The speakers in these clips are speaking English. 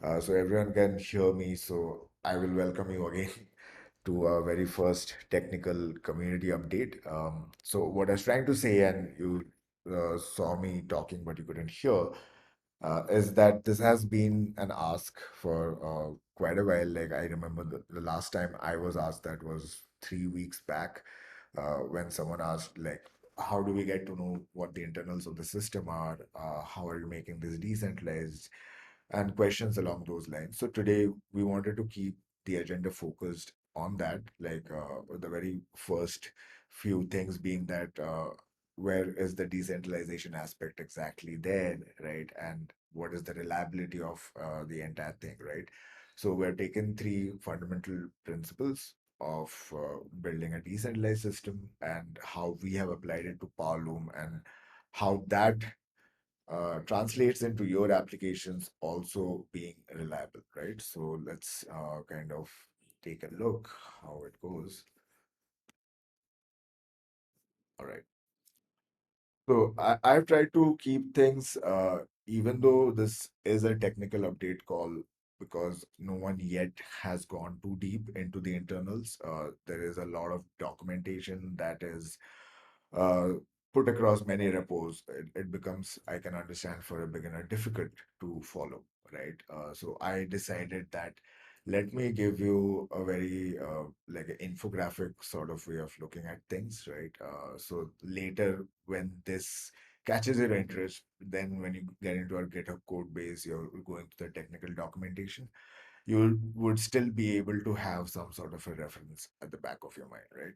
so everyone can hear me. So I will welcome you again to our very first technical community update. So what I was trying to say, and you saw me talking, but you couldn't hear, is that this has been an ask for quite a while. Like I remember the last time I was asked that was 3 weeks back, when someone asked like, how do we get to know what the internals of the system are? How are you making this decentralized? And questions along those lines. So today we wanted to keep the agenda focused on that, like the very first few things being that where is the decentralization aspect exactly there, right? And what is the reliability of the entire thing, right? So we're taking three fundamental principles of building a decentralized system and how we have applied it to Powerloom and how that translates into your applications also being reliable, right? So let's kind of take a look how it goes. All right. So I've tried to keep things, even though this is a technical update call, because no one yet has gone too deep into the internals. There is a lot of documentation that is uh, put across many repos. It becomes, I can understand, for a beginner difficult to follow, right? So I decided that let me give you a very like an infographic sort of way of looking at things, right? So later when this catches your interest, then when you get into our GitHub code base, you're going to the technical documentation, you would still be able to have some sort of a reference at the back of your mind, right?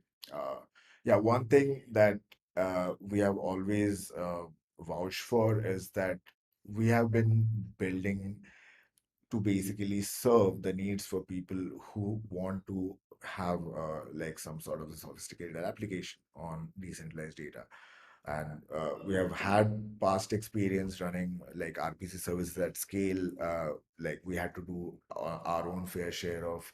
Yeah, one thing that we have always vouched for is that we have been building to basically serve the needs for people who want to have like some sort of a sophisticated application on decentralized data. And we have had past experience running like RPC services at scale. Like we had to do our own fair share of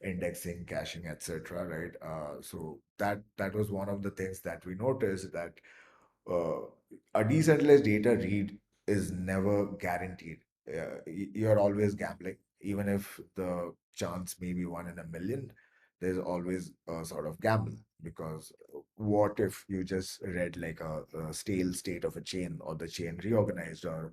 indexing, caching, etc. Right? So that was one of the things that we noticed, that uh, a decentralized data read is never guaranteed. You're always gambling, even if the chance may be one in a million. There's always a sort of gamble, because what if you just read like a stale state of a chain, or the chain reorganized, or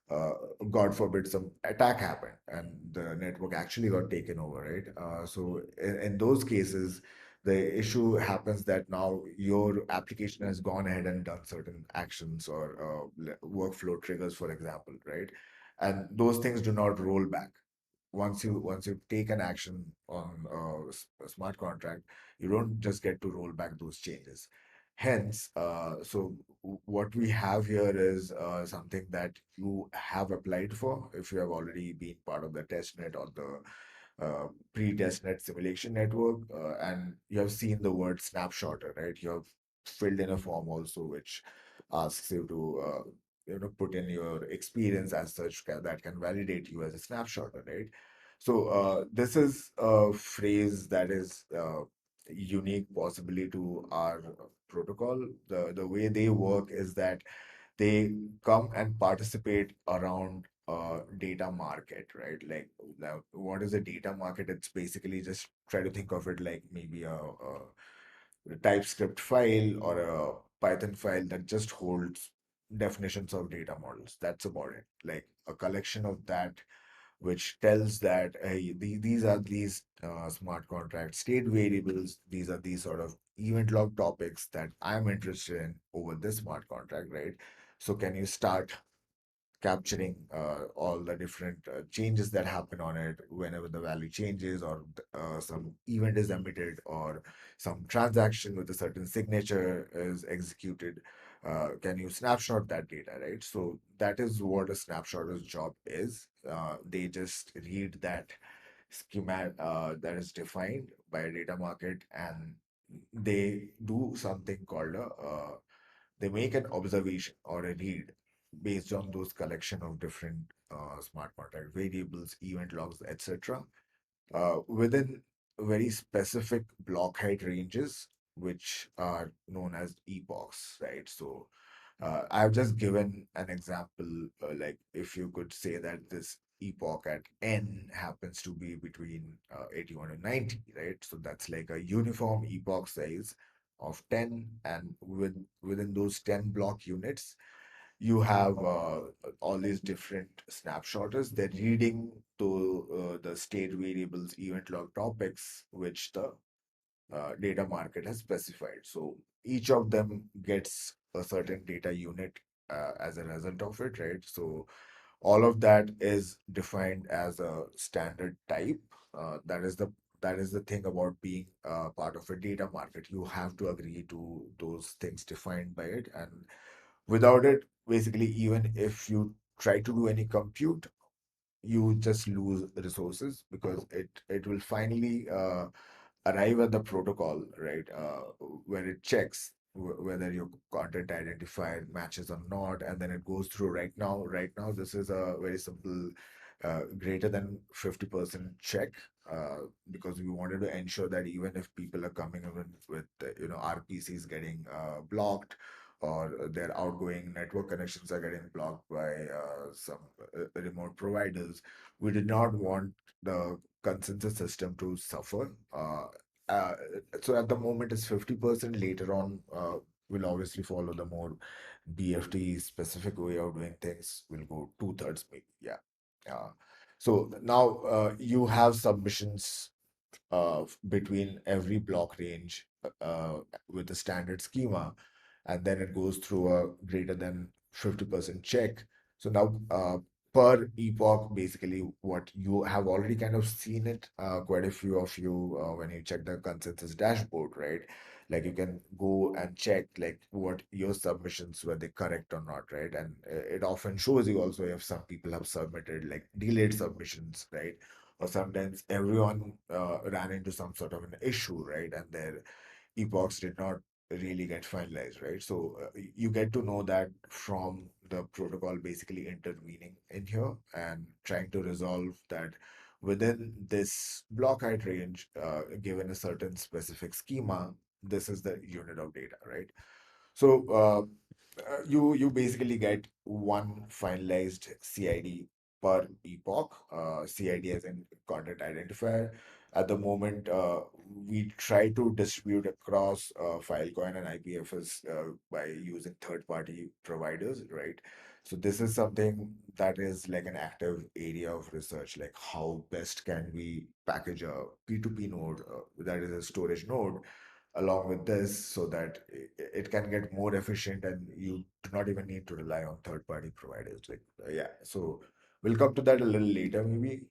uh, God forbid some attack happened and the network actually got taken over, right? So in those cases, the issue happens that now your application has gone ahead and done certain actions or workflow triggers, for example, right? And those things do not roll back. Once you take an action on a smart contract, you don't just get to roll back those changes. Hence, what we have here is something that you have applied for if you have already been part of the testnet or the pre-testnet simulation network, and you have seen the word snapshotter, right? You have filled in a form also which asks you to put in your experience as such that can validate you as a snapshotter, right? So this is a phrase that is unique possibly to our protocol. The way they work is that they come and participate around a data market, right? Like, now, what is a data market? It's basically, just try to think of it like maybe a TypeScript file or a Python file that just holds definitions of data models. That's about it. Like a collection of that, which tells that hey, these are these smart contract state variables. These are these sort of event log topics that I'm interested in over this smart contract, right? So can you start capturing all the different changes that happen on it whenever the value changes, or some event is emitted, or some transaction with a certain signature is executed. Can you snapshot that data, right? So that is what a snapshotter's job is. They just read that schema that is defined by a data market, and they do something called they make an observation or a read based on those collection of different smart contract variables, event logs, etc. Within very specific block height ranges, which are known as epochs, right? So I've just given an example, like if you could say that this epoch at n happens to be between 81 and 90, right? So that's like a uniform epoch size of 10, and within those 10 block units, you have all these different snapshotters. They're reading to the state variables, event log topics, which the data market has specified. So each of them gets a certain data unit as a result of it, right? So all of that is defined as a standard type. That is the thing about being part of a data market. You have to agree to those things defined by it, and without it, basically, even if you try to do any compute, you just lose resources because it will finally arrive at the protocol, right? Where it checks whether your content identifier matches or not, and then it goes through right now. Right now, this is a very simple greater than 50% check, because we wanted to ensure that even if people are coming in with RPCs getting blocked, or their outgoing network connections are getting blocked by some remote providers, we did not want the consensus system to suffer. Uh, so at the moment it's 50%. Later on, we'll obviously follow the more BFT specific way of doing things. We'll go two-thirds maybe. Yeah. So now you have submissions between every block range with the standard schema, and then it goes through a greater than 50% check. So now, per epoch, basically, what you have already kind of seen it, quite a few of you, when you check the consensus dashboard, right? Like you can go and check like what your submissions were they correct or not, right? And it often shows you also if some people have submitted like delayed submissions, right? Or sometimes everyone ran into some sort of an issue, right? And their epochs did not really get finalized, right? So you get to know that from the protocol basically intervening in here and trying to resolve that within this block height range, given a certain specific schema, this is the unit of data, right? So you basically get one finalized CID per epoch. CID as in content identifier. At the moment, we try to distribute across Filecoin and IPFS by using third-party providers, right? So this is something that is like an active area of research, like how best can we package a P2P node, that is a storage node, along with this so that it can get more efficient and you do not even need to rely on third party providers like yeah. So we'll come to that a little later maybe,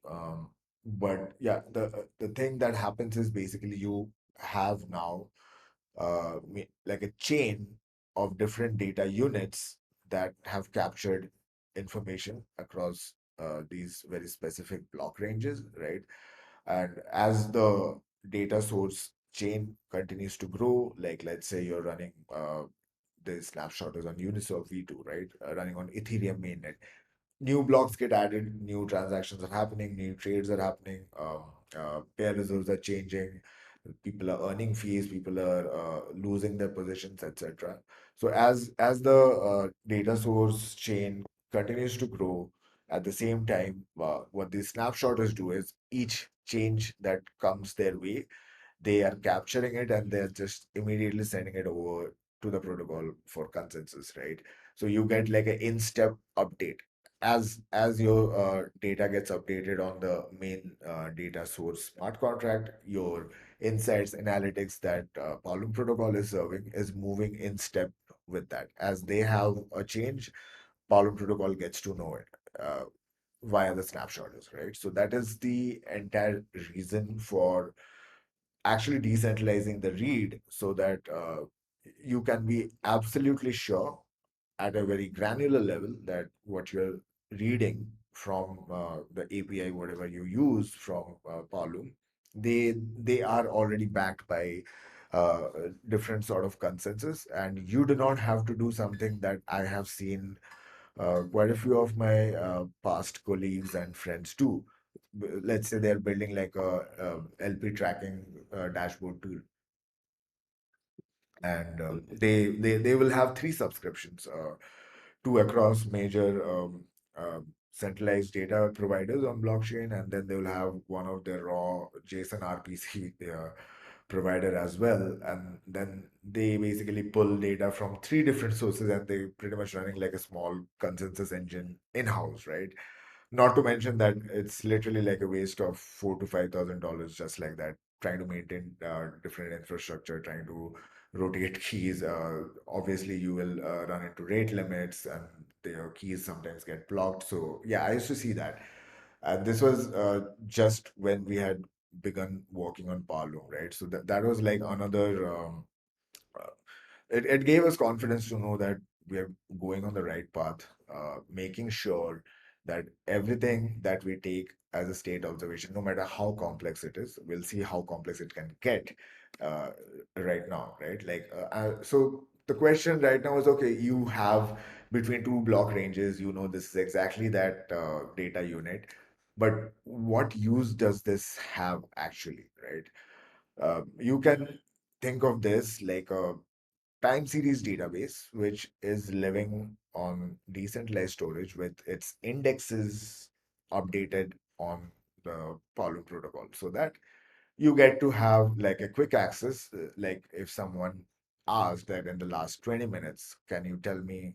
but yeah, the thing that happens is basically you have now like a chain of different data units that have captured information across these very specific block ranges, right? And as the data source chain continues to grow, like let's say you're running the snapshot is on Uniswap V2, right? Running on Ethereum mainnet. New blocks get added, new transactions are happening, new trades are happening, pair reserves are changing, people are earning fees, people are losing their positions, etc. So as the data source chain continues to grow, at the same time, what these snapshotters do is each change that comes their way, they are capturing it and they're just immediately sending it over to the protocol for consensus, right? So you get like an in-step update as your data gets updated on the main data source smart contract. Your insights analytics that Powerloom protocol is serving is moving in step with that. As they have a change, Powerloom protocol gets to know it via the snapshotters, right? So that is the entire reason for actually decentralizing the read so that you can be absolutely sure at a very granular level that what you're reading from the API, whatever you use from Powerloom, they are already backed by uh, different sort of consensus, and you do not have to do something that I have seen quite a few of my past colleagues and friends do. Let's say they're building like a LP tracking dashboard tool, and they will have three subscriptions, two across major centralized data providers on blockchain, and then they will have one of their raw JSON RPC provider as well. And then they basically pull data from three different sources, and they pretty much running like a small consensus engine in-house, right? Not to mention that it's literally like a waste of $4,000 to $5,000 just like that, trying to maintain different infrastructure, trying to rotate keys. Obviously, you will run into rate limits, and the keys sometimes get blocked. So yeah, I used to see that. And this was just when we had begun working on Powerloom, right? So that was like another. Uh, it gave us confidence to know that we are going on the right path, making sure that everything that we take as a state observation, no matter how complex it is, we'll see how complex it can get uh, right now, right? So the question right now is, okay, you have between two block ranges, you know, this is exactly that data unit, but what use does this have actually, right? You can think of this like a time series database, which is living on decentralized storage with its indexes updated on the Polygon protocol, so that you get to have like a quick access. Like if someone asked that in the last 20 minutes, can you tell me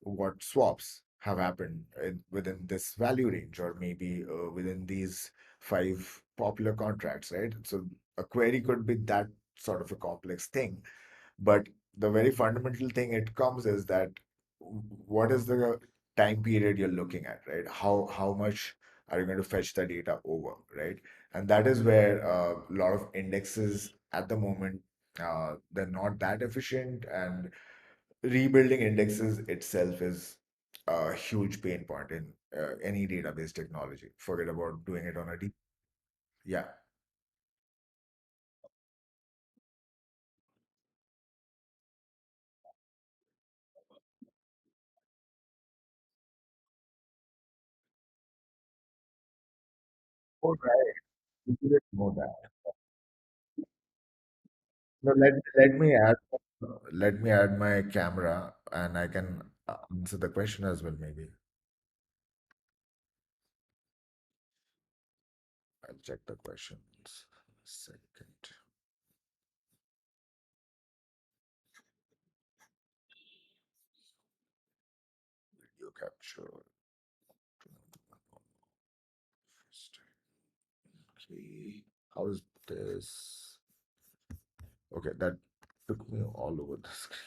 what swaps have happened within this value range, or maybe within these five popular contracts, right? So a query could be that sort of a complex thing, but the very fundamental thing it comes is that what is the time period you're looking at, right? How much are you going to fetch the data over, right? And that is where a lot of indexes at the moment, they're not that efficient, and rebuilding indexes itself is a huge pain point in any database technology. Forget about doing it on a deep. Yeah. All right. You didn't know that. No, let me add my camera, and I can answer the question as well. Maybe I'll check the questions. Second, video capture. Okay, how is this? Okay, that took me all over the screen.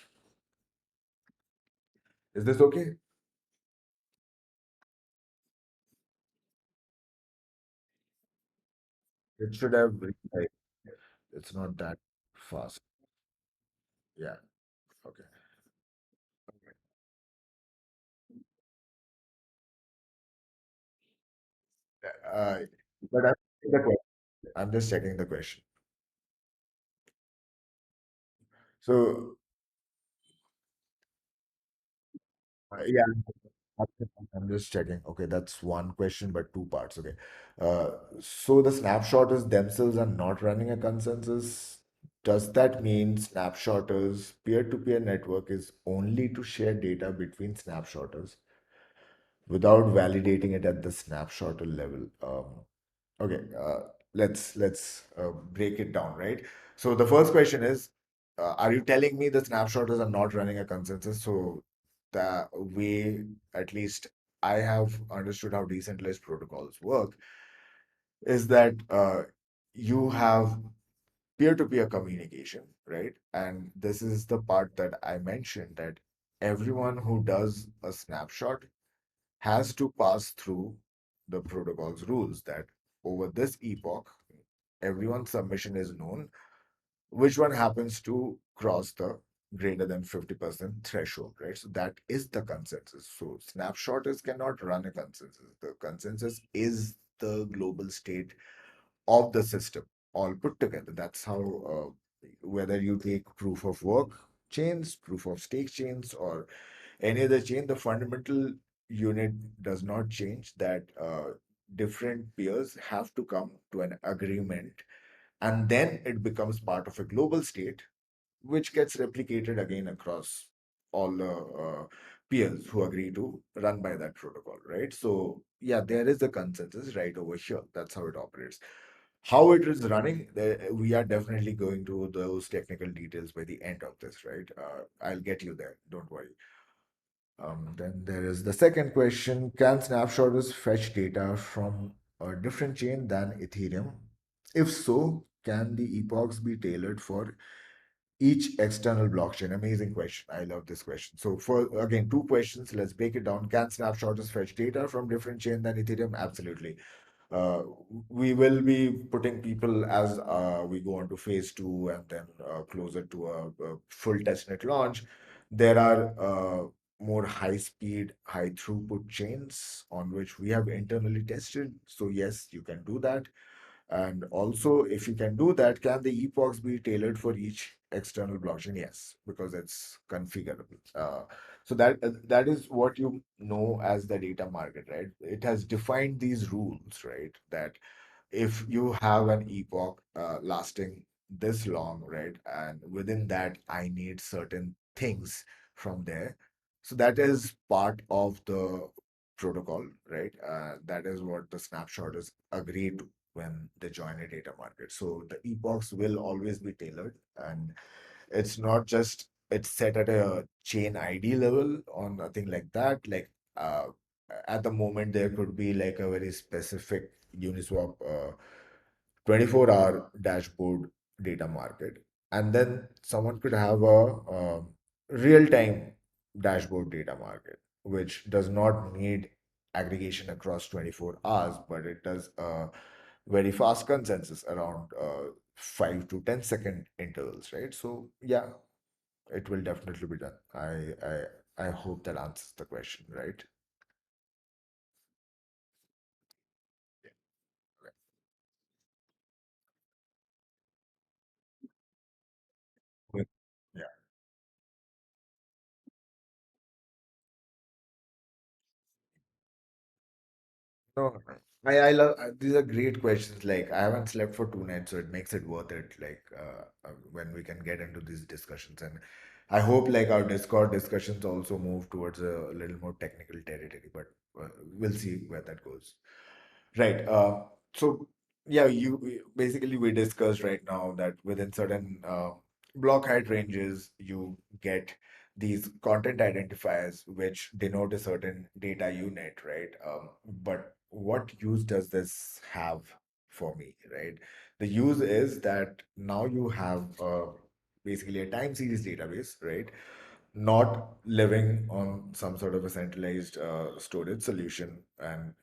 Is this okay? It should have. It's not that fast. Yeah. Okay. Uh, but I'm just checking the question. So yeah, I'm just checking. Okay, that's one question, but two parts. Okay. Uh, so the snapshotters themselves are not running a consensus. Does that mean snapshotters peer-to-peer network is only to share data between snapshotters without validating it at the snapshotter level? Okay, let's break it down, right? So the first question is, are you telling me the snapshotters are not running a consensus? So the way, at least I have understood how decentralized protocols work, is that you have peer-to-peer communication, right? And this is the part that I mentioned, that everyone who does a snapshot has to pass through the protocol's rules, that over this epoch, everyone's submission is known, which one happens to cross the greater than 50% threshold, right? So that is the consensus. So snapshotters cannot run a consensus. The consensus is the global state of the system all put together. That's how, whether you take proof of work chains, proof of stake chains, or any other chain, the fundamental unit does not change, that different peers have to come to an agreement, and then it becomes part of a global state, which gets replicated again across all the peers who agree to run by that protocol, right? So yeah, there is a consensus right over here. That's how it operates. How it is running, we are definitely going to those technical details by the end of this, right? I'll get you there. Don't worry. Then there is the second question. Can snapshotters fetch data from a different chain than Ethereum? If so, can the epochs be tailored for each external blockchain? Amazing question. I love this question. So for again, two questions. Let's break it down. Can snapshotters fetch data from different chain than Ethereum? Absolutely. Uh, we will be putting people as we go on to phase two and then closer to a full testnet launch. There are more high speed, high throughput chains on which we have internally tested. So yes, you can do that. And also, if you can do that, can the epochs be tailored for each external blockchain? Yes, because it's configurable. So that is what you know as the data market, right? It has defined these rules, right? That if you have an epoch lasting this long, right, and within that I need certain things from there. So that is part of the protocol, right? That is what the snapshot is agreed to when they join a data market. So the epochs will always be tailored, and it's not just it's set at a chain ID level or nothing like that. Like uh, at the moment, there could be like a very specific Uniswap 24-hour dashboard data market, and then someone could have a real-time dashboard data market, which does not need aggregation across 24 hours, but it does very fast consensus around 5 to 10 second intervals, right? So yeah, it will definitely be done. I hope that answers the question, right? Yeah. Yeah. No, I love these are great questions. Like I haven't slept for 2 nights, so it makes it worth it. Like when we can get into these discussions, and I hope like our Discord discussions also move towards a little more technical territory. But we'll see where that goes. Right. So yeah, basically we discussed right now that within certain block height ranges, you get these content identifiers which denote a certain data unit, right? But what use does this have for me, right? The use is that now you have basically a time series database, right? Not living on some sort of a centralized storage solution and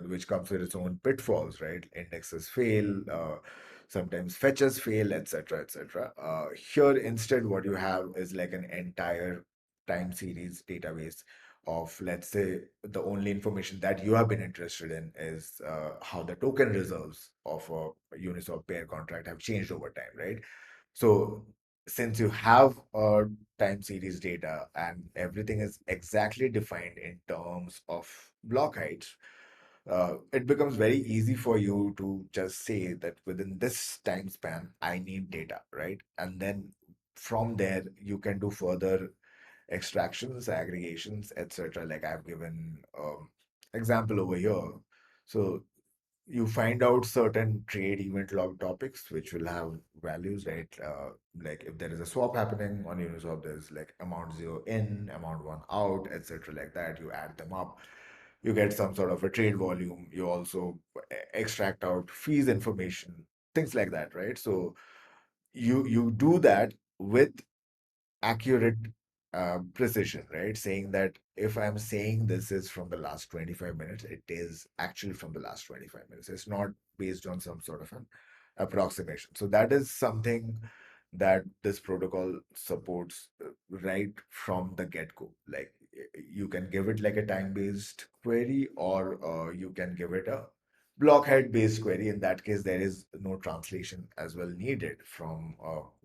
which comes with its own pitfalls, right? Indexes fail, sometimes fetches fail, etc., etc. Here, instead, what you have is like an entire time series database of, let's say, the only information that you have been interested in is how the token reserves of a Uniswap pair contract have changed over time, right? So since you have time series data and everything is exactly defined in terms of block heights, it becomes very easy for you to just say that within this time span, I need data, right? And then from there, you can do further extractions, aggregations, etc. Like I've given example over here. So you find out certain trade event log topics which will have values, right? Like if there is a swap happening on Uniswap, there's like amount zero in, amount one out, etc. Like that. You add them up, you get some sort of a trade volume. You also extract out fees information, things like that, right? So you do that with accurate precision, right? Saying that if I'm saying this is from the last 25 minutes, it is actually from the last 25 minutes. It's not based on some sort of an approximation. So that is something that this protocol supports right from the get-go. Like you can give it like a time-based query, or you can give it a blockhead based query. In that case, there is no translation as well needed from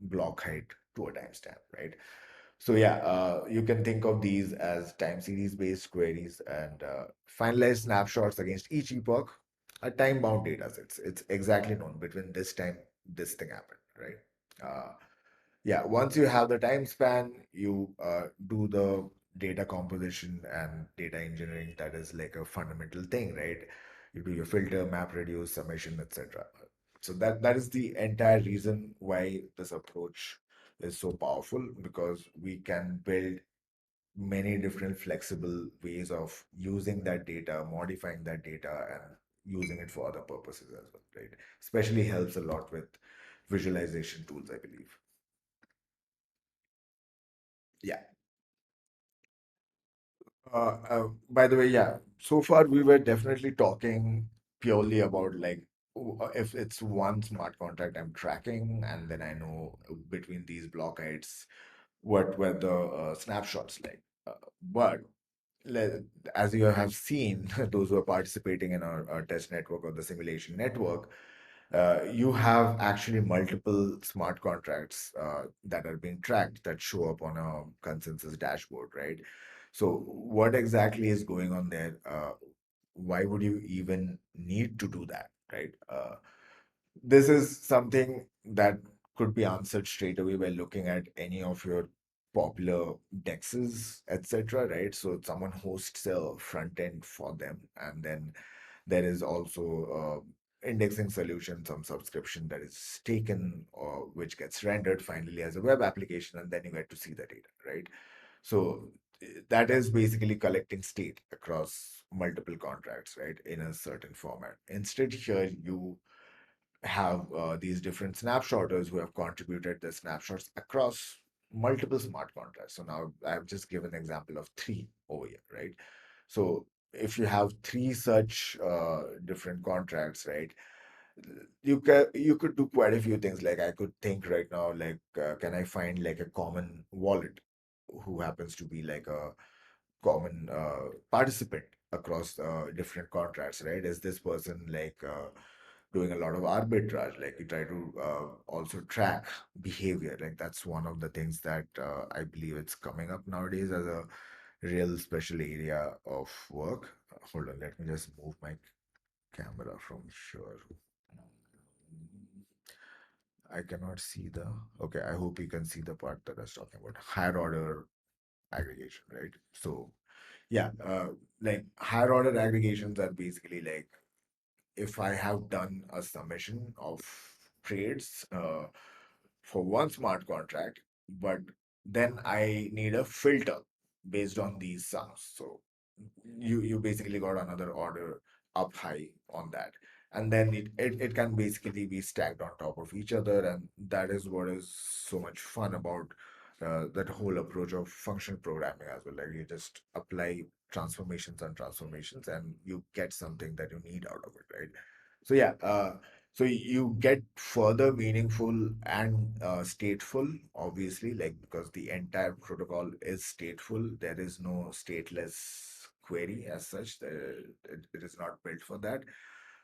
block height to a timestamp, right? So yeah, you can think of these as time series based queries and finalize snapshots against each epoch, a time bound data sets. It's exactly known between this time, this thing happened, right? Yeah, once you have the time span, you do the data composition and data engineering, that is like a fundamental thing, right? You do your filter, map, reduce, summation, etc. So that is the entire reason why this approach is so powerful, because we can build many different flexible ways of using that data, modifying that data, and using it for other purposes as well, right? Especially helps a lot with visualization tools, I believe. Yeah. By the way, yeah, so far we were definitely talking purely about like if it's one smart contract I'm tracking, and then I know between these block heights what were the snapshots like. But le- as you have seen, those who are participating in our test network or the simulation network, you have actually multiple smart contracts that are being tracked that show up on a consensus dashboard, right? So, what exactly is going on there? Why would you even need to do that, right? This is something that could be answered straight away by looking at any of your popular dexes, etc., right? So someone hosts a front end for them, and then there is also indexing solution, some subscription that is taken or which gets rendered finally as a web application, and then you get to see the data, right? So that is basically collecting state across multiple contracts, right, in a certain format. Instead, here you have these different snapshotters who have contributed the snapshots across multiple smart contracts. So now I've just given an example of three over here, right? So if you have three such different contracts, right, you could do quite a few things. Like I could think right now, like can I find like a common wallet who happens to be like a common participant across different contracts, right? Is this person like doing a lot of arbitrage? Like you try to also track behavior. Like that's one of the things that I believe it's coming up nowadays as a real special area of work. Hold on, let me just move my camera from here. I cannot see the. Okay, I hope you can see the part that I was talking about. Higher order aggregation, right? So yeah, like higher order aggregations are basically like if I have done a summation of trades for one smart contract, but then I need a filter based on these sums. So you basically got another order up high on that. And then it can basically be stacked on top of each other. And that is what is so much fun about that whole approach of functional programming as well. Like you just apply transformations and transformations and you get something that you need out of it, right? So yeah, so you get further meaningful and stateful, obviously, like because the entire protocol is stateful. There is no stateless query as such. It is not built for that.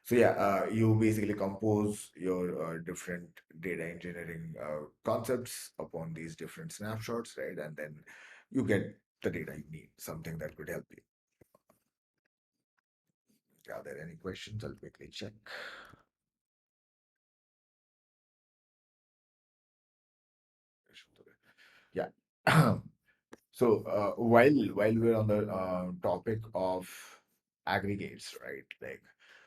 So yeah, you basically compose your different data engineering concepts upon these different snapshots, right? And then you get the data you need, something that could help you. Are there any questions? I'll quickly check. Yeah. So while we're on the topic of aggregates, right? Like,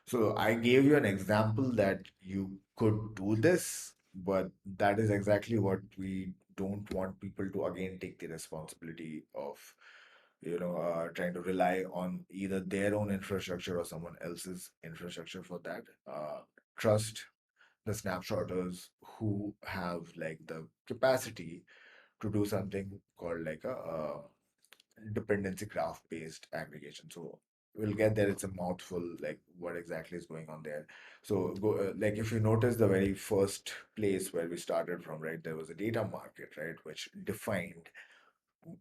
so I gave you an example that you could do this, but that is exactly what we don't want people to again take the responsibility of, trying to rely on either their own infrastructure or someone else's infrastructure for that. Trust the snapshotters who have like the capacity to do something called like a dependency graph based aggregation. So we'll get there. It's a mouthful, like what exactly is going on there. So go like if you notice the very first place where we started from, right? There was a data market, right, which defined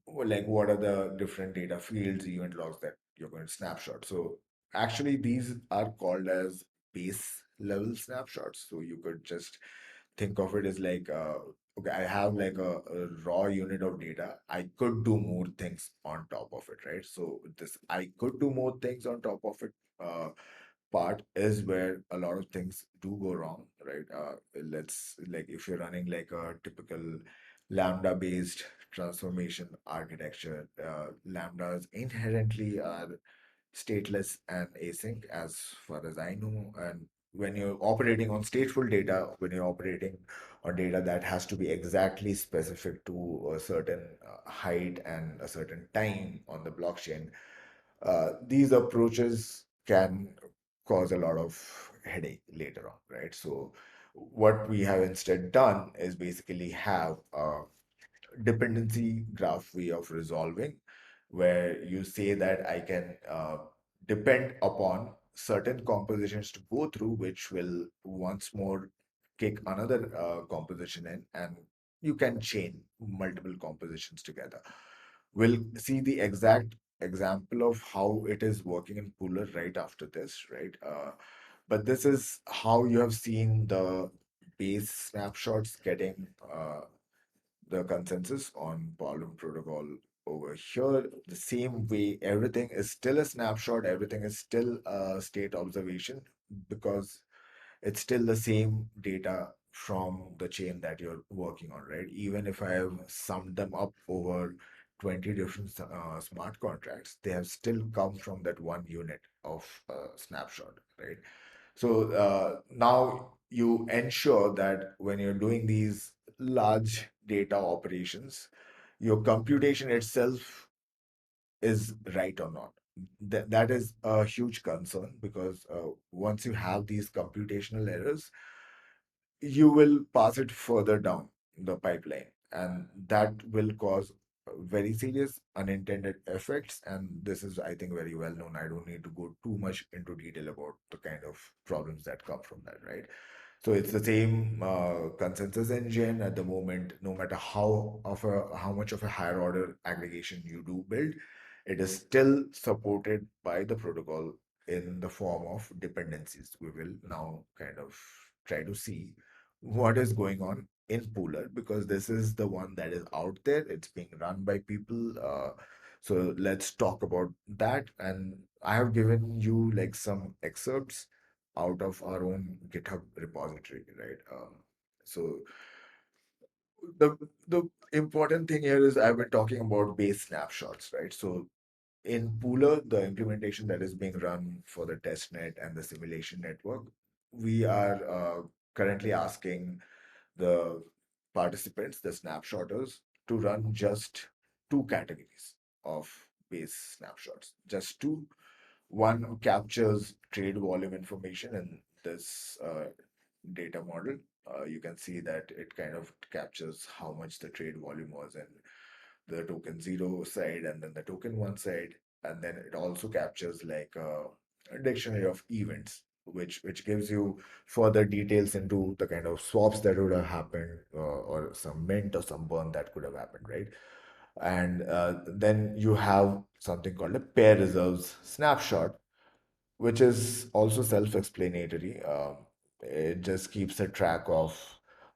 like what are the different data fields, event logs that you're going to snapshot. So actually, these are called as base level snapshots. So you could just think of it as like okay, I have like a raw unit of data. I could do more things on top of it, right? So this I could do more things on top of it part is where a lot of things do go wrong, right? Let's like if you're running like a typical lambda based transformation architecture. Lambdas inherently are stateless and async, as far as I know. And when you're operating on stateful data, when you're operating on data that has to be exactly specific to a certain height and a certain time on the blockchain, these approaches can cause a lot of headache later on, right? So what we have instead done is basically have a dependency graph way of resolving, where you say that I can depend upon certain compositions to go through, which will once more kick another composition in, and you can chain multiple compositions together. We'll see the exact example of how it is working in Pooler right after this, right? But this is how you have seen the base snapshots getting the consensus on Powerloom protocol over here. The same way, everything is still a snapshot, everything is still a state observation, because it's still the same data from the chain that you're working on, right? Even if I have summed them up over 20 different smart contracts, they have still come from that one unit of snapshot, right? So now you ensure that when you're doing these large data operations, your computation itself is right or not. That is a huge concern, because once you have these computational errors, you will pass it further down the pipeline, and that will cause very serious unintended effects. And this is, I think, very well known. I don't need to go too much into detail about the kind of problems that come from that, right? So it's the same consensus engine at the moment. No matter how much of a higher order aggregation you do build, it is still supported by the protocol in the form of dependencies. We will now kind of try to see what is going on in Pooler, because this is the one that is out there. It's being run by people. So let's talk about that. And I have given you like some excerpts out of our own GitHub repository, right? So the the important thing here is I've been talking about base snapshots, right? So in Pooler, the implementation that is being run for the testnet and the simulation network, we are currently asking the participants, the snapshotters, to run just two categories of base snapshots. Just two. One captures trade volume information in this data model. You can see that it kind of captures how much the trade volume was in the token zero side and then the token one side. And then it also captures like a dictionary of events, which gives you further details into the kind of swaps that would have happened, or some mint or some burn that could have happened, right? And then you have something called a pair reserves snapshot, which is also self-explanatory. It just keeps a track of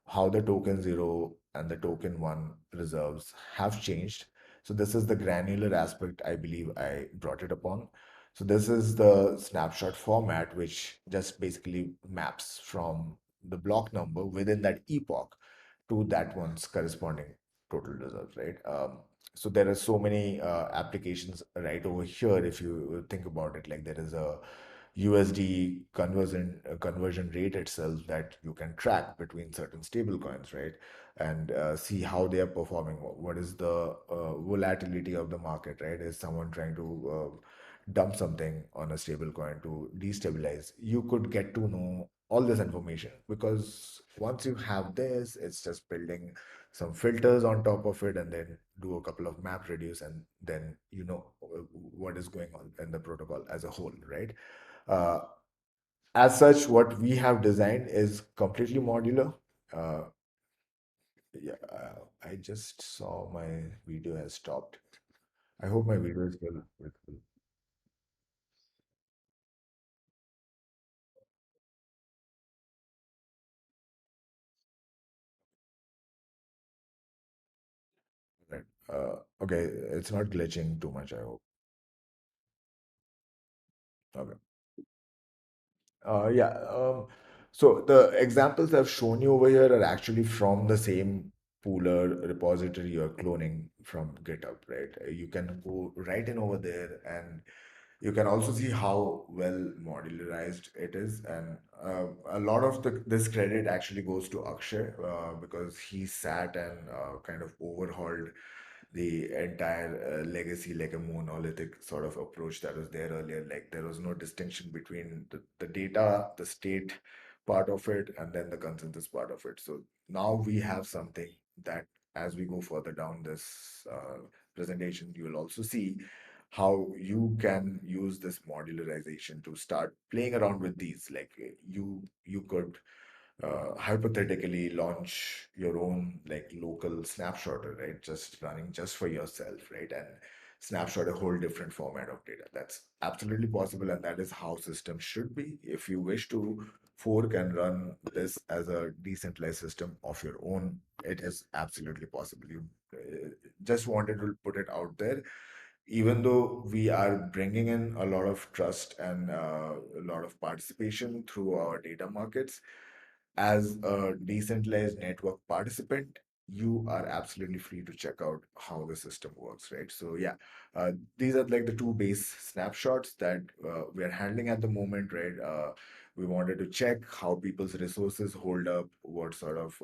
how the token zero and the token one reserves have changed. So this is the granular aspect I believe I brought it upon. So this is the snapshot format, which just basically maps from the block number within that epoch to that one's corresponding total reserves, right? So there are so many applications right over here. If you think about it, like there is a USD conversion rate itself that you can track between certain stable coins, right? And see how they are performing. What is the volatility of the market, right? Is someone trying to dump something on a stable coin to destabilize? You could get to know all this information, because once you have this, it's just building some filters on top of it, and then do a couple of map reduce, and then you know what is going on in the protocol as a whole, right? Uh, as such, what we have designed is completely modular. Uh, yeah, I just saw my video has stopped. I hope my video is still visible. Right. Okay, it's not glitching too much, I hope. Okay. Yeah. So the examples I've shown you over here are actually from the same Pooler repository you're cloning from GitHub, right? You can go right in over there, and you can also see how well modularized it is. And a lot of this credit actually goes to Akshay, because he sat and kind of overhauled the entire legacy, like a monolithic sort of approach that was there earlier. Like there was no distinction between the data, the state part of it, and then the consensus part of it. So now we have something that, as we go further down this presentation, you will also see how you can use this modularization to start playing around with these. Like you could hypothetically launch your own like local snapshotter, right? Just running just for yourself, right? And snapshot a whole different format of data. That's absolutely possible, and that is how systems should be. If you wish to fork and run this as a decentralized system of your own, it is absolutely possible. You just wanted to put it out there, even though we are bringing in a lot of trust and a lot of participation through our data markets. As a decentralized network participant, you are absolutely free to check out how the system works, right? So yeah, these are like the two base snapshots that we are handling at the moment, right? We wanted to check how people's resources hold up, what sort of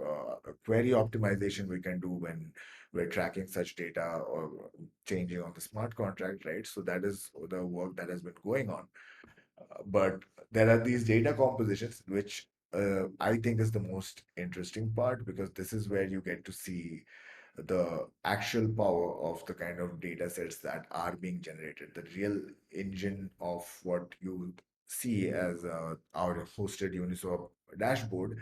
query optimization we can do when we're tracking such data or changing on the smart contract, right? So that is the work that has been going on. But there are these data compositions, which I think is the most interesting part, because this is where you get to see the actual power of the kind of data sets that are being generated, the real engine of what you see as our hosted Uniswap dashboard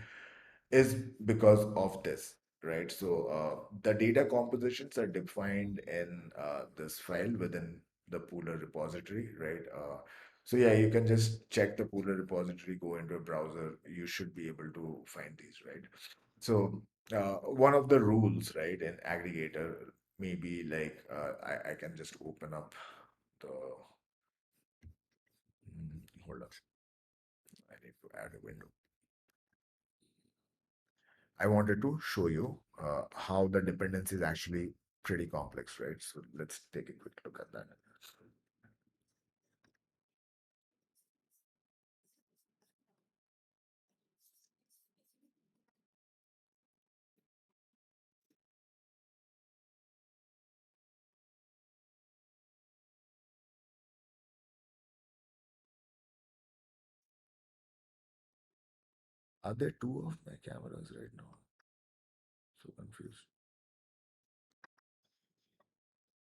is because of this, right? So the data compositions are defined in this file within the Pooler repository, right? So yeah, you can just check the Pooler repository, go into a browser, you should be able to find these, right? So one of the rules, right, in aggregator, maybe like I can just open up the, hold on, I need to add a window. I wanted to show you how the dependency is actually pretty complex, right? So let's take a quick look at that. Are there two of my cameras right now? So confused.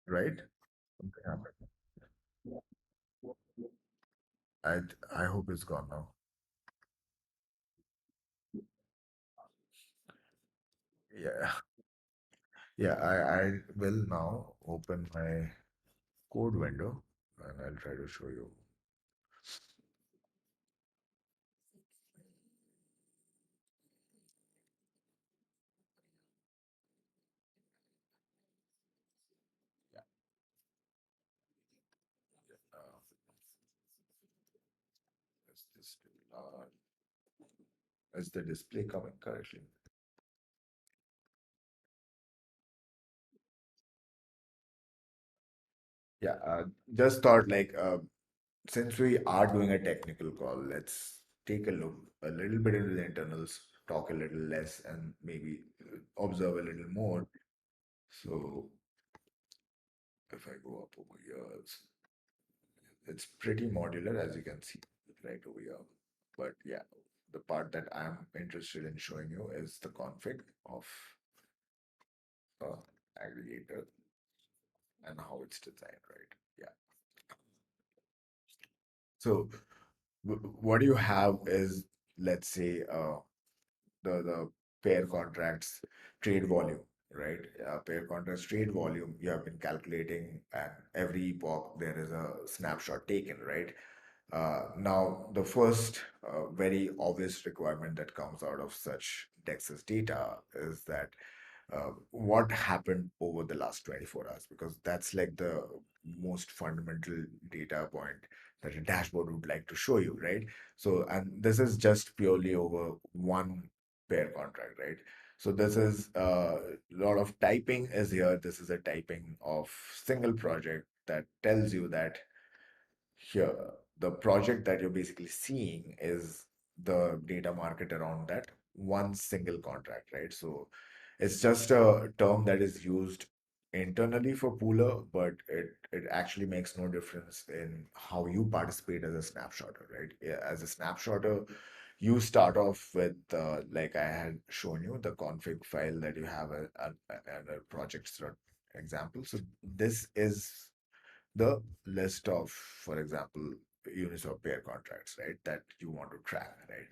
Right? Something happened. I I hope it's gone now. Yeah. Yeah, I will now open my code window and I'll try to show you. Yeah. Uh, is this is the display coming correctly? Yeah, just thought like since we are doing a technical call, let's take a look a little bit into the internals, talk a little less, and maybe observe a little more. So if I go up over here, it's pretty modular, as you can see right over here. But yeah, the part that I'm interested in showing you is the config of uh, aggregator and how it's designed, right? Yeah. So what you have is, let's say, the pair contracts trade volume, right? Pair contracts trade volume, you have been calculating, and every epoch there is a snapshot taken, right? Now, the first very obvious requirement that comes out of such DEX's data is that what happened over the last 24 hours, because that's like the most fundamental data point that a dashboard would like to show you, right? So, and this is just purely over one pair contract, right? So this is a lot of typing is here. This is a typing of single project that tells you that here the project that you're basically seeing is the data market around that one single contract, right? So it's just a term that is used internally for pooler, but it actually makes no difference in how you participate as a snapshotter, right? Yeah, as a snapshotter, you start off with like I had shown you the config file that you have and a project example. So this is the list of, for example, units of pair contracts, right? That you want to track, right?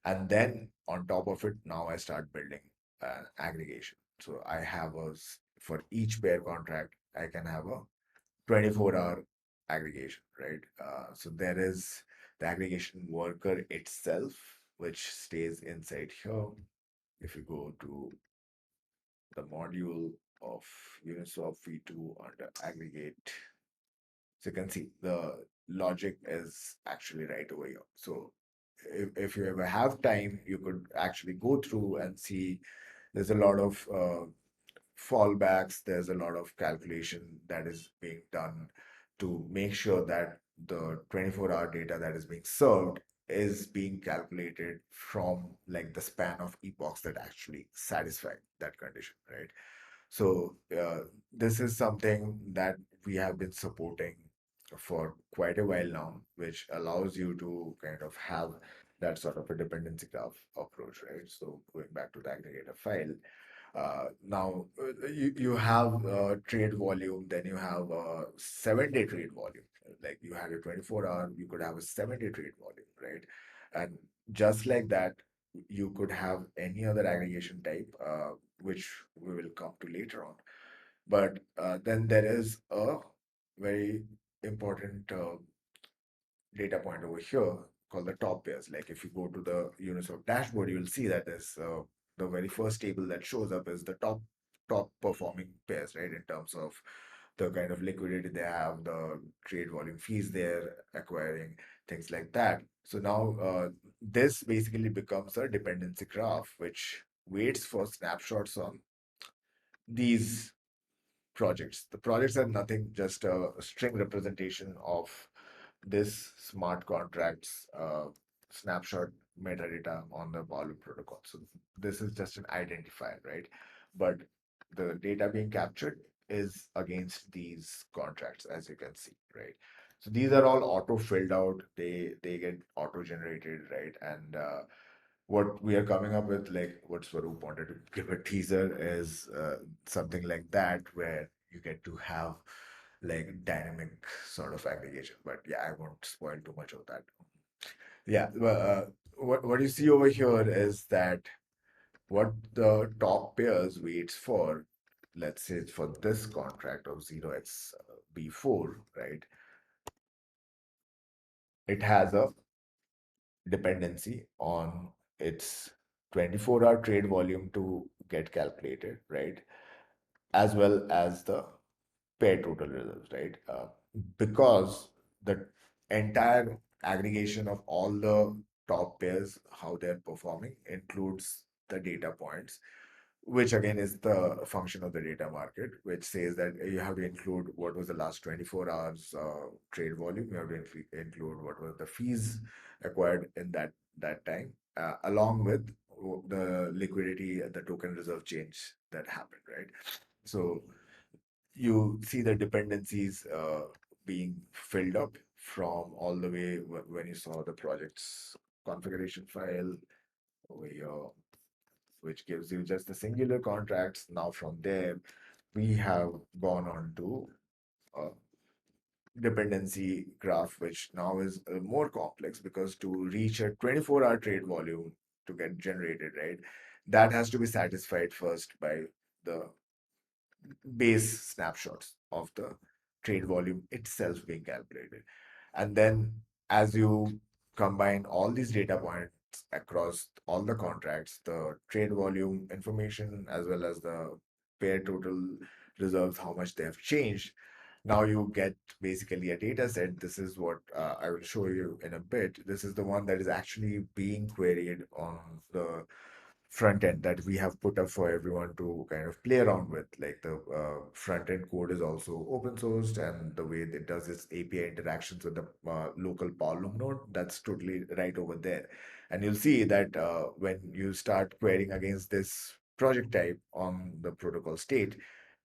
And then on top of it, now I start building an aggregation. So I have for each pair contract, I can have a 24-hour aggregation, right? So there is the aggregation worker itself, which stays inside here. If you go to the module of Uniswap v2 under aggregate, so you can see the logic is actually right over here. So if you ever have time, you could actually go through and see there's a lot of fallbacks, there's a lot of calculation that is being done to make sure that the 24-hour data that is being served is being calculated from like the span of epochs that actually satisfy that condition, right? So this is something that we have been supporting for quite a while now, which allows you to kind of have that sort of a dependency graph approach, right? So going back to the aggregator file, now you have trade volume, then you have a 7-day trade volume. Like you had a 24-hour, you could have a 7-day trade volume, right? And just like that, you could have any other aggregation type, which we will come to later on. But then there is a very important data point over here called the top pairs. Like if you go to the Uniswap dashboard, you'll see that there's the very first table that shows up is the top performing pairs, right? In terms of the kind of liquidity they have, the trade volume fees they're acquiring, things like that. So now this basically becomes a dependency graph, which waits for snapshots on these projects. The projects are nothing, just a string representation of this smart contracts snapshot metadata on the Powerloom protocol. So this is just an identifier, right? But the data being captured is against these contracts, as you can see, right? So these are all auto filled out. They get auto generated, right? And what we are coming up with, like what Swaroop wanted to give a teaser, is something like that, where you get to have like dynamic sort of aggregation. But yeah, I won't spoil too much of that. Yeah, well, what you see over here is that what the top pairs waits for, let's say for this contract of 0x B4, right? It has a dependency on its 24-hour trade volume to get calculated, right? As well as the pair total reserves, right? Because the entire aggregation of all the top pairs, how they're performing, includes the data points, which again is the function of the data market, which says that you have to include what was the last 24 hours trade volume, you have to include what were the fees acquired in that time, along with the liquidity, the token reserve change that happened, right? So you see the dependencies being filled up from all the way when you saw the project's configuration file over here, which gives you just the singular contracts. Now from there, we have gone on to a dependency graph, which now is more complex because to reach a 24-hour trade volume to get generated, right, that has to be satisfied first by the base snapshots of the trade volume itself being calculated. And then as you combine all these data points across all the contracts, the trade volume information, as well as the pair total reserves, how much they have changed, now you get basically a data set. This is what I will show you in a bit. This is the one that is actually being queried on the front end that we have put up for everyone to kind of play around with. Like the front end code is also open sourced, and the way it does its API interactions with the local Powerloom node, that's totally right over there. And you'll see that when you start querying against this project type on the protocol state,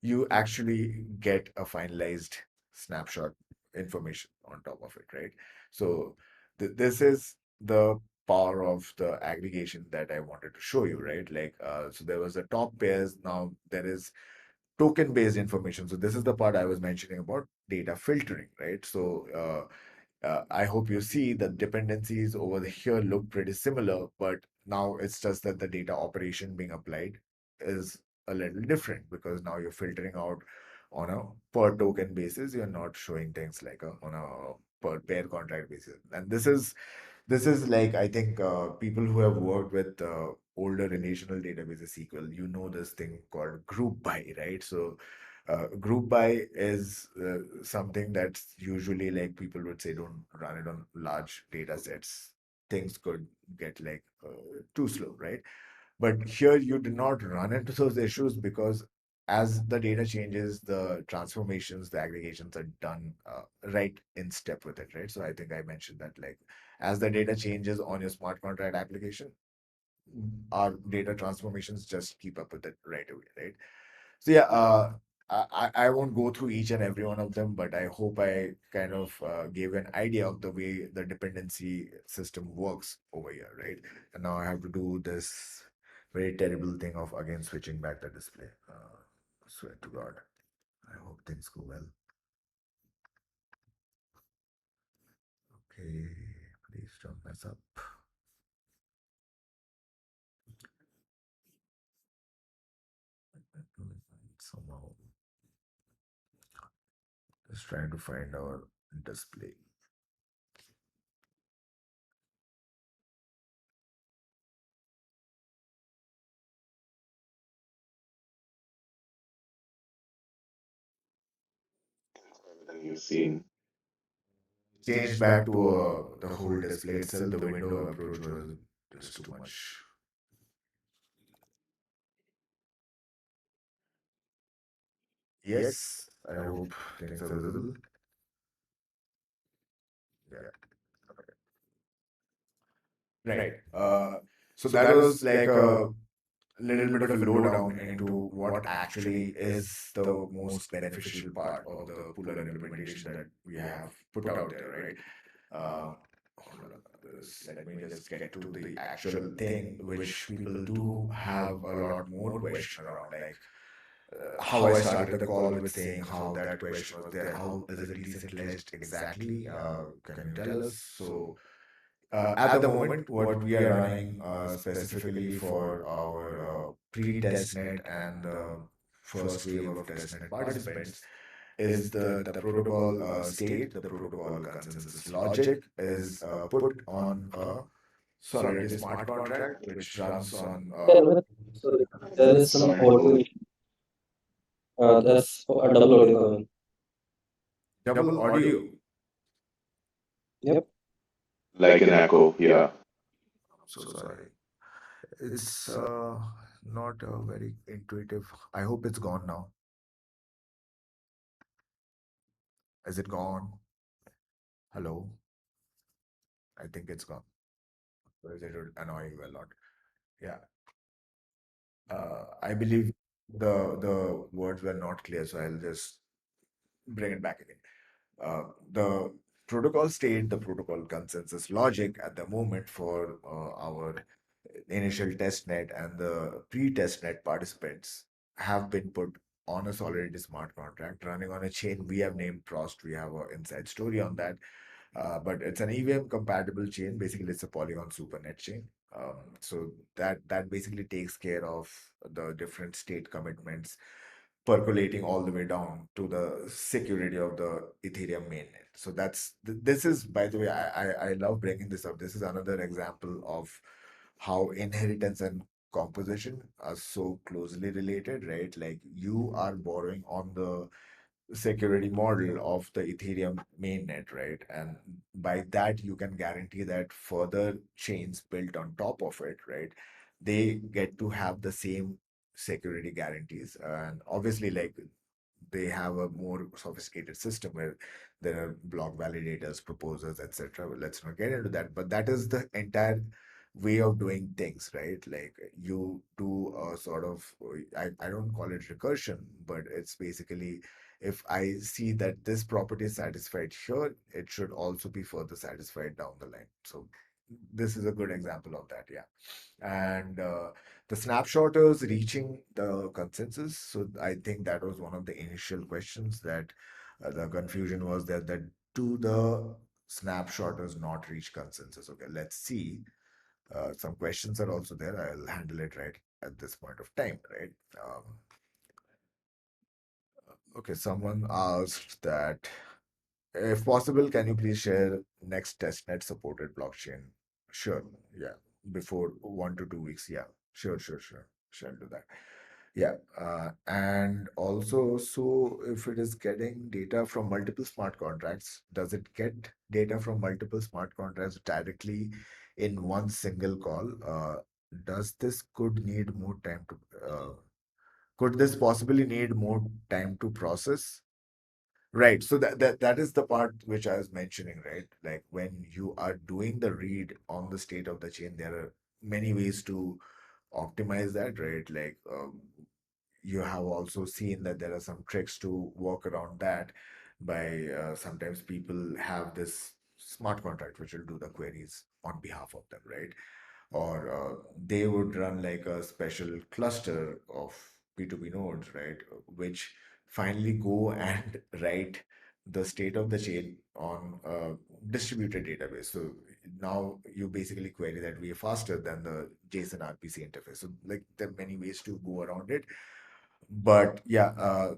you actually get a finalized snapshot information on top of it, right? So this is the power of the aggregation that I wanted to show you, right? Like, so there was the top pairs. Now there is token based information. So this is the part I was mentioning about data filtering, right? So I hope you see the dependencies over here look pretty similar, but now it's just that the data operation being applied is a little different because now you're filtering out on a per token basis. You're not showing things like on a per pair contract basis. And this is like, I think, people who have worked with older relational databases SQL, you know this thing called group by, right? So group by is something that's usually like people would say don't run it on large data sets. Things could get like too slow, right? But here you do not run into those issues because as the data changes, the transformations, the aggregations are done right in step with it, right? So I think I mentioned that like as the data changes on your smart contract application, our data transformations just keep up with it right away, right? So yeah, I won't go through each and every one of them, but I hope I kind of gave an idea of the way the dependency system works over here, right? And now I have to do this very terrible thing of again switching back the display. Swear to God, I hope things go well. Okay, please don't mess up. Somehow, just trying to find our display. Than you've seen. Changed back to the whole display itself. The window approach was just too much. Yes, I hope things are visible. Yeah, right. So that was like a little bit of a lowdown into what actually is the most beneficial part of the puller implementation that we have put out there, right? Hold on, let me just get to the actual thing, which people do have a lot more question around, like how I started the call with saying how that question was there. How is it decentralized exactly? Can you tell us? So, at the moment, what we are running specifically for our pre-testnet and the first wave of testnet participants is the protocol state, the protocol consensus logic is put on a Solidity smart contract, which runs on Yeah, Anomit, sorry, there is some Sorry. audio issue. That's a double audio coming. double audio. Yep. Like an echo, yeah. So sorry. It's not very intuitive. I hope it's gone now. Is it gone? Hello? I think it's gone. Or is it annoying you a lot? Yeah. I believe the words were not clear, so I'll just bring it back again. The protocol state, the protocol consensus logic at the moment for our initial testnet and the pre-testnet participants have been put on a Solidity smart contract running on a chain we have named Prost. We have an inside story on that. But it's an EVM compatible chain. Basically, it's a Polygon supernet chain. So that basically takes care of the different state commitments percolating all the way down to the security of the Ethereum mainnet. So this is, by the way, I love bringing this up. This is another example of how inheritance and composition are so closely related, right? Like you are borrowing on the security model of the Ethereum mainnet, right? And by that, you can guarantee that further chains built on top of it, right? they get to have the same security guarantees. And obviously, like they have a more sophisticated system where there are block validators, proposers, etc. Well, let's not get into that, but that is the entire way of doing things, right? Like you do a sort of, I don't call it recursion, but it's basically if I see that this property is satisfied here, it should also be further satisfied down the line. So this is a good example of that, yeah. And the snapshotters reaching the consensus. So I think that was one of the initial questions that the confusion was there, that do the snapshotters not reach consensus? Okay, let's see. Some questions are also there. I'll handle it right at this point of time, right? Um, okay, someone asked that if possible, can you please share next testnet supported blockchain? Sure, yeah, before 1 to 2 weeks. Yeah, sure. Shall do that. Yeah, and also, so if it is getting data from multiple smart contracts, does it get data from multiple smart contracts directly in one single call? Does this could need more time to, could this possibly need more time to process? Right. So that is the part which I was mentioning, right? Like when you are doing the read on the state of the chain, there are many ways to optimize that, right? Like you have also seen that there are some tricks to work around that by sometimes people have this smart contract which will do the queries on behalf of them, right? Or they would run like a special cluster of P2P nodes, right? Which finally go and write the state of the chain on a distributed database. So now you basically query that way faster than the JSON RPC interface. So like there are many ways to go around it. But yeah,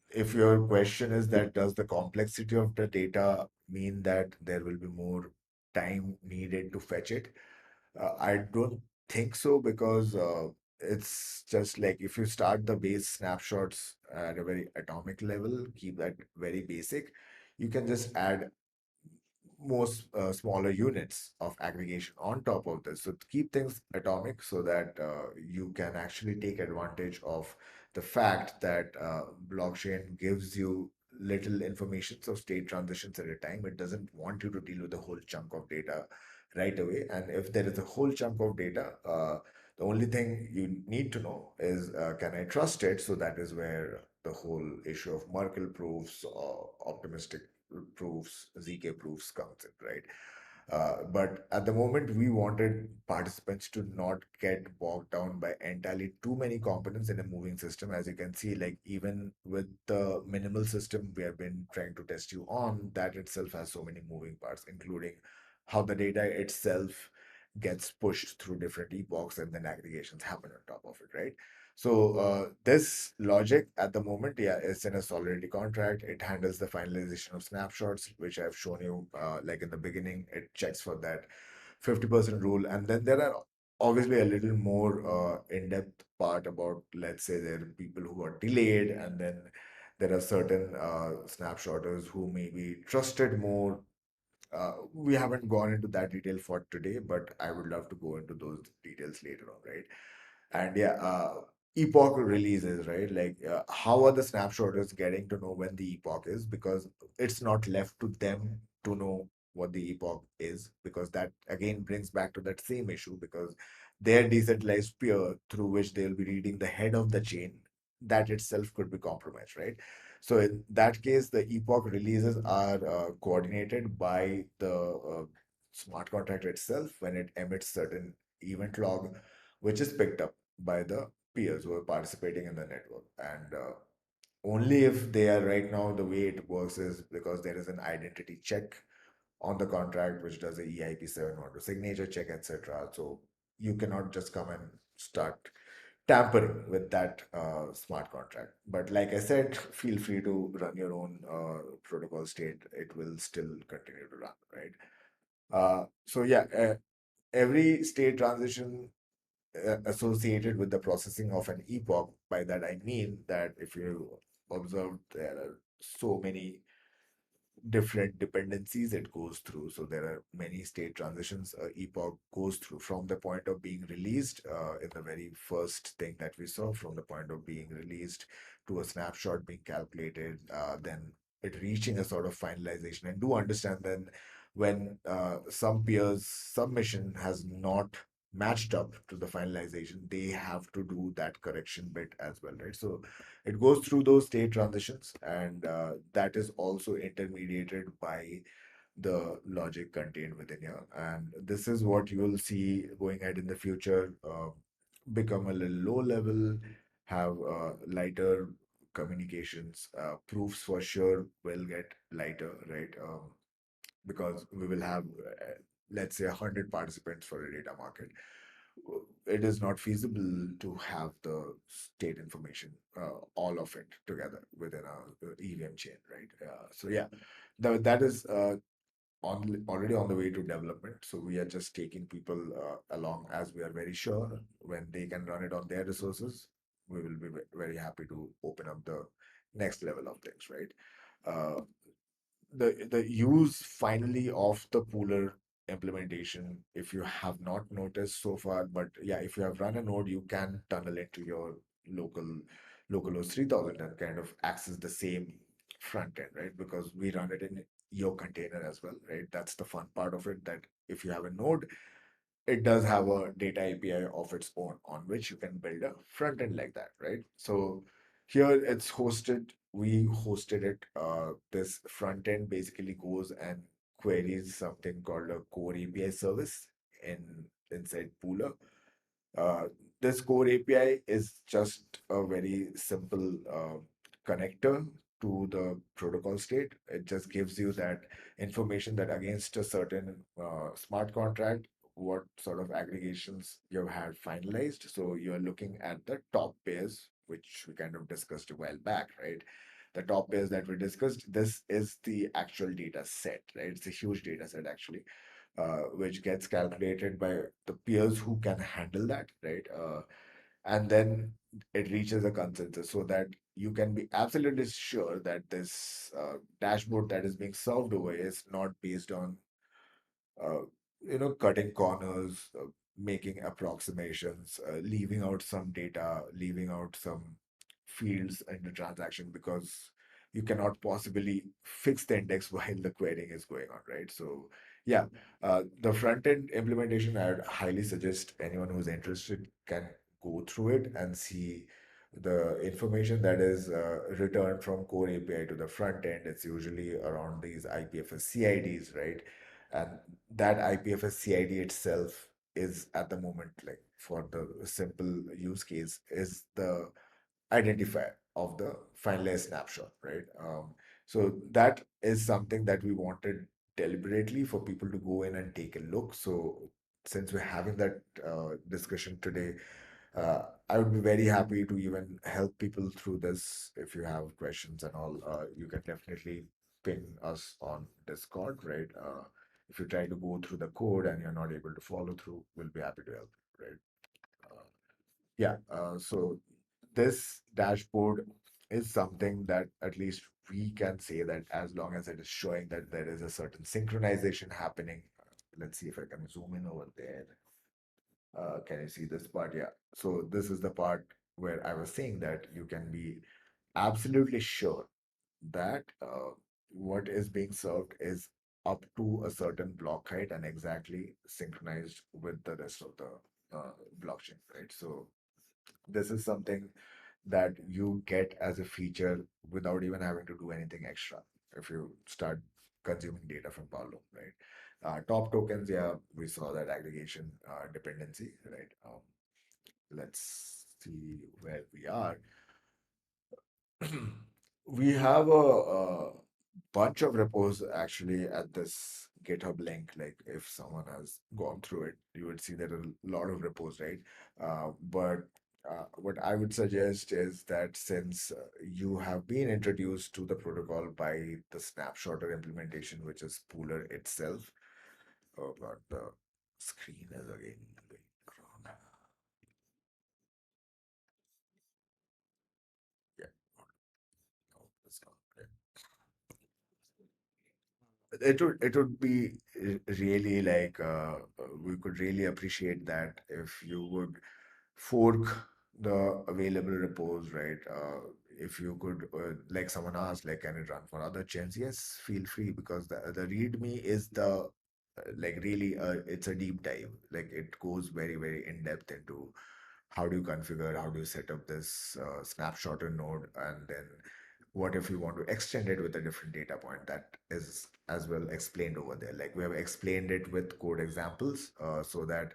if your question is that does the complexity of the data mean that there will be more time needed to fetch it? I don't think so because it's just like if you start the base snapshots at a very atomic level, keep that very basic, you can just add most smaller units of aggregation on top of this. So to keep things atomic so that you can actually take advantage of the fact that blockchain gives you little information, so state transitions at a time. It doesn't want you to deal with a whole chunk of data right away. And if there is a whole chunk of data, the only thing you need to know is can I trust it? So that is where the whole issue of Merkle proofs or optimistic proofs, ZK proofs comes in, right? But at the moment, we wanted participants to not get bogged down by entirely too many components in a moving system. As you can see, like even with the minimal system we have been trying to test you on, that itself has so many moving parts, including how the data itself gets pushed through different epochs and then aggregations happen on top of it, right? So this logic at the moment, yeah, is in a Solidity contract. It handles the finalization of snapshots, which I've shown you. Like in the beginning, it checks for that 50% rule, and then there are obviously a little more in-depth part about, let's say, there are people who are delayed, and then there are certain snapshotters who may be trusted more. We haven't gone into that detail for today, but I would love to go into those details later on, right? And yeah, epoch releases, right? Like, how are the snapshotters getting to know when the epoch is? Because it's not left to them to know what the epoch is, because that again brings back to that same issue, because their decentralized peer through which they'll be reading the head of the chain, that itself could be compromised, right? So in that case, the epoch releases are coordinated by the smart contract itself when it emits certain event log, which is picked up by the peers who are participating in the network. And only if they are right now, the way it works is because there is an identity check on the contract, which does a EIP 712 signature check, etc. So you cannot just come and start tampering with that smart contract. But like I said, feel free to run your own protocol state. It will still continue to run, right? So yeah, every state transition associated with the processing of an epoch. By that I mean that if you observe, there are so many different dependencies it goes through. So there are many state transitions epoch goes through from the point of being released in the very first thing that we saw, from the point of being released to a snapshot being calculated, then it reaching a sort of finalization. And do understand then when some peers submission has not matched up to the finalization, they have to do that correction bit as well, right? So it goes through those state transitions, and that is also intermediated by the logic contained within here. And this is what you will see going ahead in the future, become a little low level, have lighter communications. Proofs for sure will get lighter, right? Because we will have, let's say, 100 participants for a data market. It is not feasible to have the state information, all of it together within a EVM chain, right? So yeah, that is already on the way to development. So we are just taking people along as we are very sure when they can run it on their resources, we will be very happy to open up the next level of things, right? Uh, the use finally of the pooler implementation, if you have not noticed so far, but yeah, if you have run a node, you can tunnel into your local localhost 3000 and kind of access the same front end, right? Because we run it in your container as well, right? That's the fun part of it, that if you have a node, it does have a data API of its own on which you can build a front end like that, right? So here it's hosted, we hosted it. This front end basically goes and queries something called a core API service inside Pooler. uh, this core API is just a very simple connector to the protocol state. It just gives you that information that against a certain smart contract, what sort of aggregations you've had finalized. So you're looking at the top pairs, which we kind of discussed a while back, right? The top pairs that we discussed, this is the actual data set, right? It's a huge data set actually, which gets calculated by the peers who can handle that, right? And then it reaches a consensus so that you can be absolutely sure that this dashboard that is being served over is not based on uh, cutting corners, making approximations, leaving out some data, leaving out some fields in the transaction because you cannot possibly fix the index while the querying is going on, right? So, yeah, the front end implementation, I would highly suggest anyone who's interested can go through it and see the information that is returned from core API to the front end. It's usually around these IPFS CIDs, right? And that IPFS CID itself is at the moment, like for the simple use case, is the identifier of the finalized snapshot, right? So that is something that we wanted deliberately for people to go in and take a look. So since we're having that discussion today, I would be very happy to even help people through this. If you have questions and all, you can definitely ping us on Discord, right? If you try to go through the code and you're not able to follow through, we'll be happy to help, right? Uh, yeah, so this dashboard is something that at least we can say that as long as it is showing that there is a certain synchronization happening. Let's see if I can zoom in over there. Can you see this part? Yeah. So this is the part where I was saying that you can be absolutely sure that what is being served is up to a certain block height and exactly synchronized with the rest of the blockchain, right? So this is something that you get as a feature without even having to do anything extra if you start consuming data from Powerloom, right? Top tokens, yeah, we saw that aggregation dependency, right? Let's see where we are. We have a bunch of repos actually at this GitHub link. Like if someone has gone through it, you would see there are a lot of repos, right? But what I would suggest is that since you have been introduced to the protocol by the snapshotter implementation, which is Pooler itself. Oh God, the screen is again going wrong. Yeah, no, it's not. Yeah. it would be really like we could really appreciate that if you would fork the available repos, right? If you could, like someone asked, like, can it run for other chains? Yes, feel free, because the README is the like really it's a deep dive. Like it goes very very in depth into how do you configure, how do you set up this snapshotter node, and then what if you want to extend it with a different data point. That is as well explained over there. Like we have explained it with code examples, so that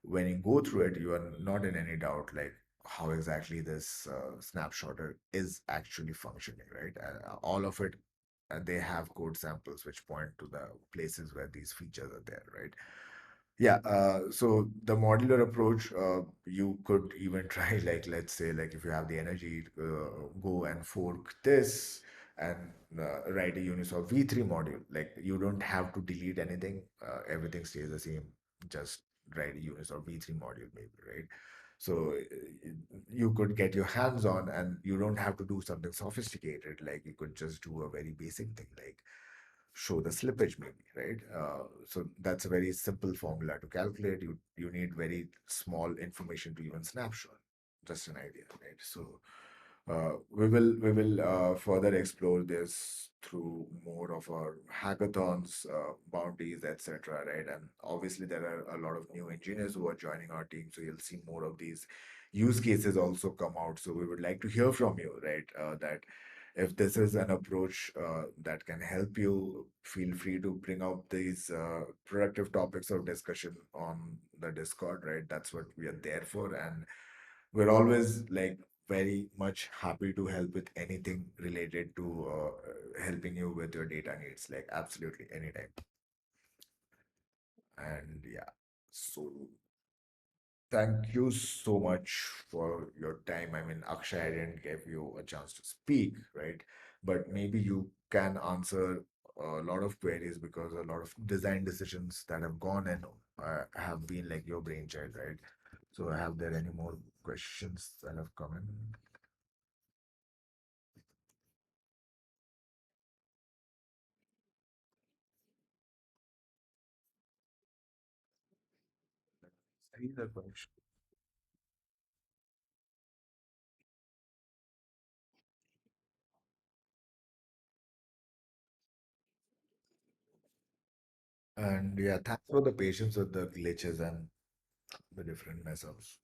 when you go through it, you are not in any doubt like how exactly this snapshotter is actually functioning, right? All of it, they have code samples which point to the places where these features are there, right? Yeah, so the modular approach, you could even try, like, let's say, like, if you have the energy, go and fork this and write a Unisolve V3 module. Like, you don't have to delete anything, everything stays the same. Just write a Unisolve V3 module, maybe, right? So you could get your hands on, and you don't have to do something sophisticated. Like, you could just do a very basic thing, like show the slippage maybe, right? So that's a very simple formula to calculate. You need very small information to even snapshot. Just an idea, right? So we will further explore this through more of our hackathons, bounties, etc. Right? And obviously there are a lot of new engineers who are joining our team, so you'll see more of these use cases also come out. So we would like to hear from you, right? That if this is an approach that can help you, feel free to bring up these productive topics of discussion on the Discord, right? That's what we are there for. And we're always like very much happy to help with anything related to helping you with your data needs, like absolutely anytime. And yeah, so thank you so much for your time. I mean, Akshay, I didn't give you a chance to speak, right? But maybe you can answer a lot of queries, because a lot of design decisions that have gone and have been like your brainchild, right? So, have there any more questions that have come in? See the question. And yeah, thanks for the patience with the glitches and the different mess ups.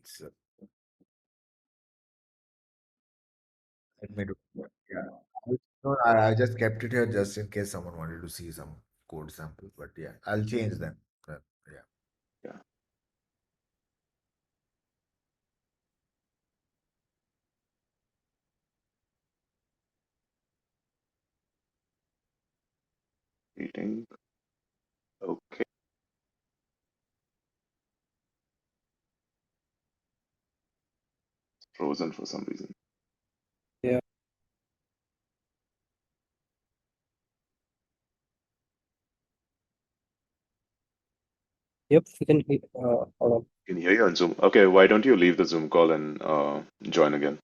So, let me do. Yeah. No, I just kept it here just in case someone wanted to see some code sample. But yeah, I'll change them. Uh, yeah. Yeah. Meeting. Okay. Frozen for some reason. Yeah. Yep. We can. Hold on. Can hear you on Zoom. Okay, why don't you leave the Zoom call and join again?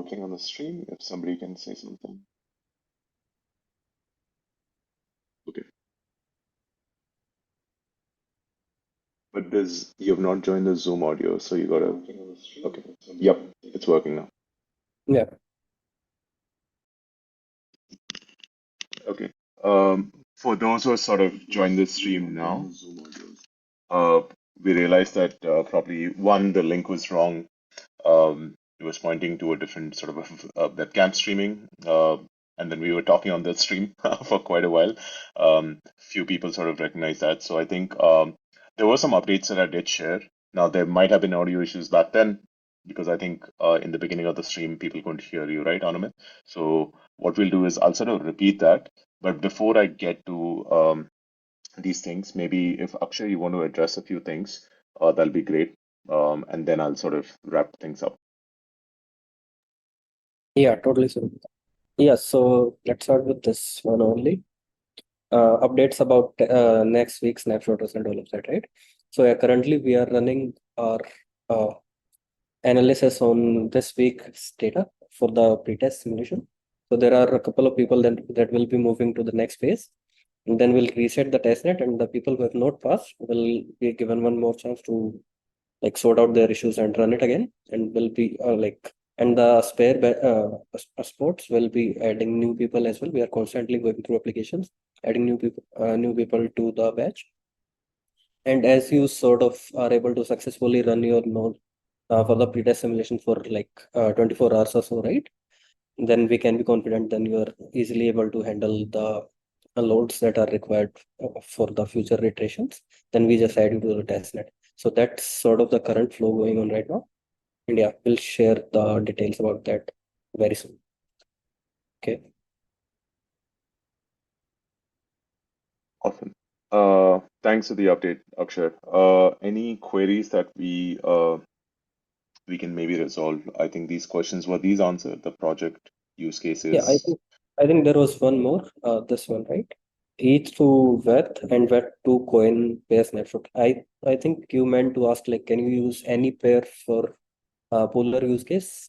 something on the stream, if somebody can say something. Okay. But you have not joined the Zoom audio, so you gotta. Okay. Yep, it's working now. Yeah. Okay. For those who are sort of joined the stream now, uh, we realized that probably one, the link was wrong. It was pointing to a different sort of webcam streaming. And then we were talking on the stream for quite a while. Few people sort of recognized that. So I think there were some updates that I did share. Now, there might have been audio issues back then because I think in the beginning of the stream, people couldn't hear you, right, Anumit? So what we'll do is I'll sort of repeat that. But before I get to these things, maybe if Akshay, you want to address a few things, that'll be great. And then I'll sort of wrap things up. Yeah, totally. So, yeah, so let's start with this one only. Updates about next week's snapshotters and all of that, right? So yeah, currently we are running our uh, analysis on this week's data for the pretest simulation. So there are a couple of people that will be moving to the next phase, and then we'll reset the testnet, and the people who have not passed will be given one more chance to like sort out their issues and run it again, and will be and the sports will be adding new people as well. We are constantly going through applications, adding new people to the batch. And as you sort of are able to successfully run your node for the pretest simulation for 24 hours or so, right? Then we can be confident then you are easily able to handle the loads that are required for the future iterations. Then we just add you to the testnet. So that's sort of the current flow going on right now. And yeah, we'll share the details about that very soon. Okay. Awesome. Thanks for the update, Akshay. Any queries that we can maybe resolve? I think these questions were these answered, the project use Yeah, cases. I think there was one more, this one, right? Each to WETH and WETH to coin pair snapshot. I think you meant to ask like, can you use any pair for Polar use case?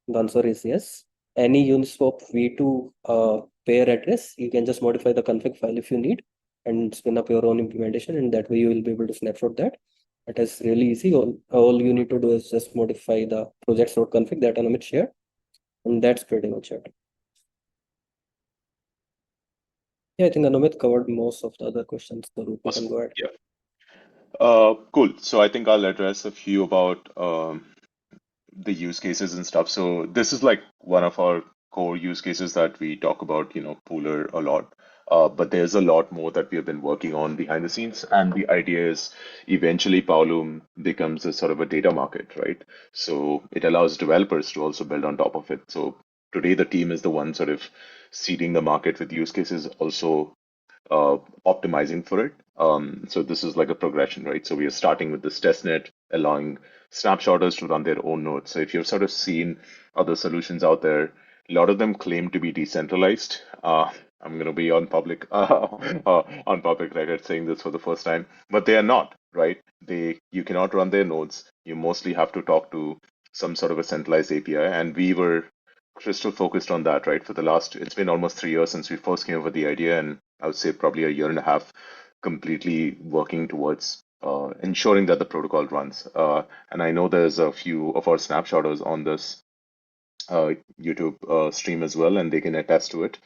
The answer is yes. Any Uniswap v2 pair address, you can just modify the config file if you need and spin up your own implementation, and that way you will be able to snapshot that. It is really easy. All you need to do is just modify the projects.config that Anomit shared, and that's pretty much it. Yeah, I think Anomit covered most of the other questions, so you Awesome. can go ahead. Yeah. Cool. So I think I'll address a few about the use cases and stuff. So this is like one of our core use cases that we talk about, Pooler a lot. But there's a lot more that we have been working on behind the scenes. And the idea is eventually Powerloom becomes a sort of a data market, right? So it allows developers to also build on top of it. So today the team is the one sort of seeding the market with use cases, also optimizing for it. So this is like a progression, right? So we are starting with this testnet, allowing snapshotters to run their own nodes. So if you've sort of seen other solutions out there, a lot of them claim to be decentralized. I'm going to be on public record saying this for the first time, but they are not, right? You cannot run their nodes. You mostly have to talk to some sort of a centralized API, and we were crystal focused on that, right? For the last, it's been almost 3 years since we first came up with the idea, and I would say probably a year and a half completely working towards ensuring that the protocol runs. And I know there's a few of our snapshotters on this YouTube stream as well, and they can attest to it.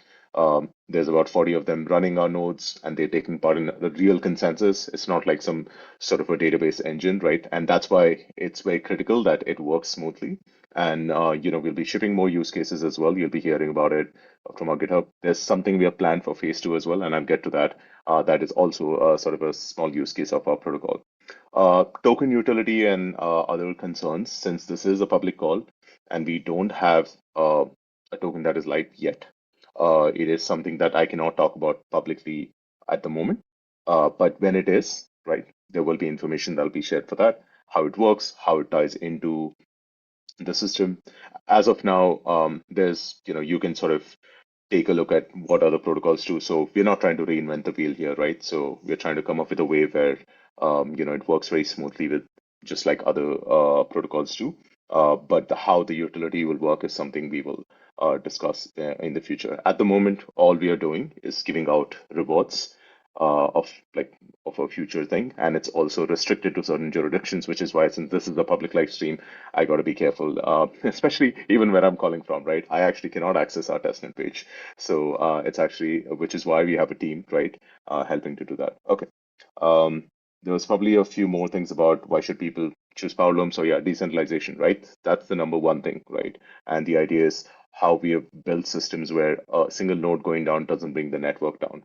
There's about 40 of them running our nodes, and they're taking part in the real consensus. It's not like some sort of a database engine, right? And that's why it's very critical that it works smoothly. And we'll be shipping more use cases as well. You'll be hearing about it from our GitHub. There's something we have planned for phase two as well, and I'll get to that. That is also sort of a small use case of our protocol. Token utility and other concerns, since this is a public call and we don't have a token that is live yet. It is something that I cannot talk about publicly at the moment. But when it is, right, there will be information that will be shared for that, how it works, how it ties into the system. As of now, you can sort of take a look at what other protocols do. So we're not trying to reinvent the wheel here, right? So we're trying to come up with a way where, it works very smoothly with just like other protocols do. but how the utility will work is something we will discuss in the future. At the moment, all we are doing is giving out rewards of like of a future thing, and it's also restricted to certain jurisdictions, which is why since this is a public live stream, I got to be careful, especially even where I'm calling from, right? I actually cannot access our testnet page, so it's actually which is why we have a team, right, helping to do that. Okay. Um, there was probably a few more things about why should people choose Powerloom. So yeah, decentralization, right? That's the number one thing, right? And the idea is how we have built systems where a single node going down doesn't bring the network down.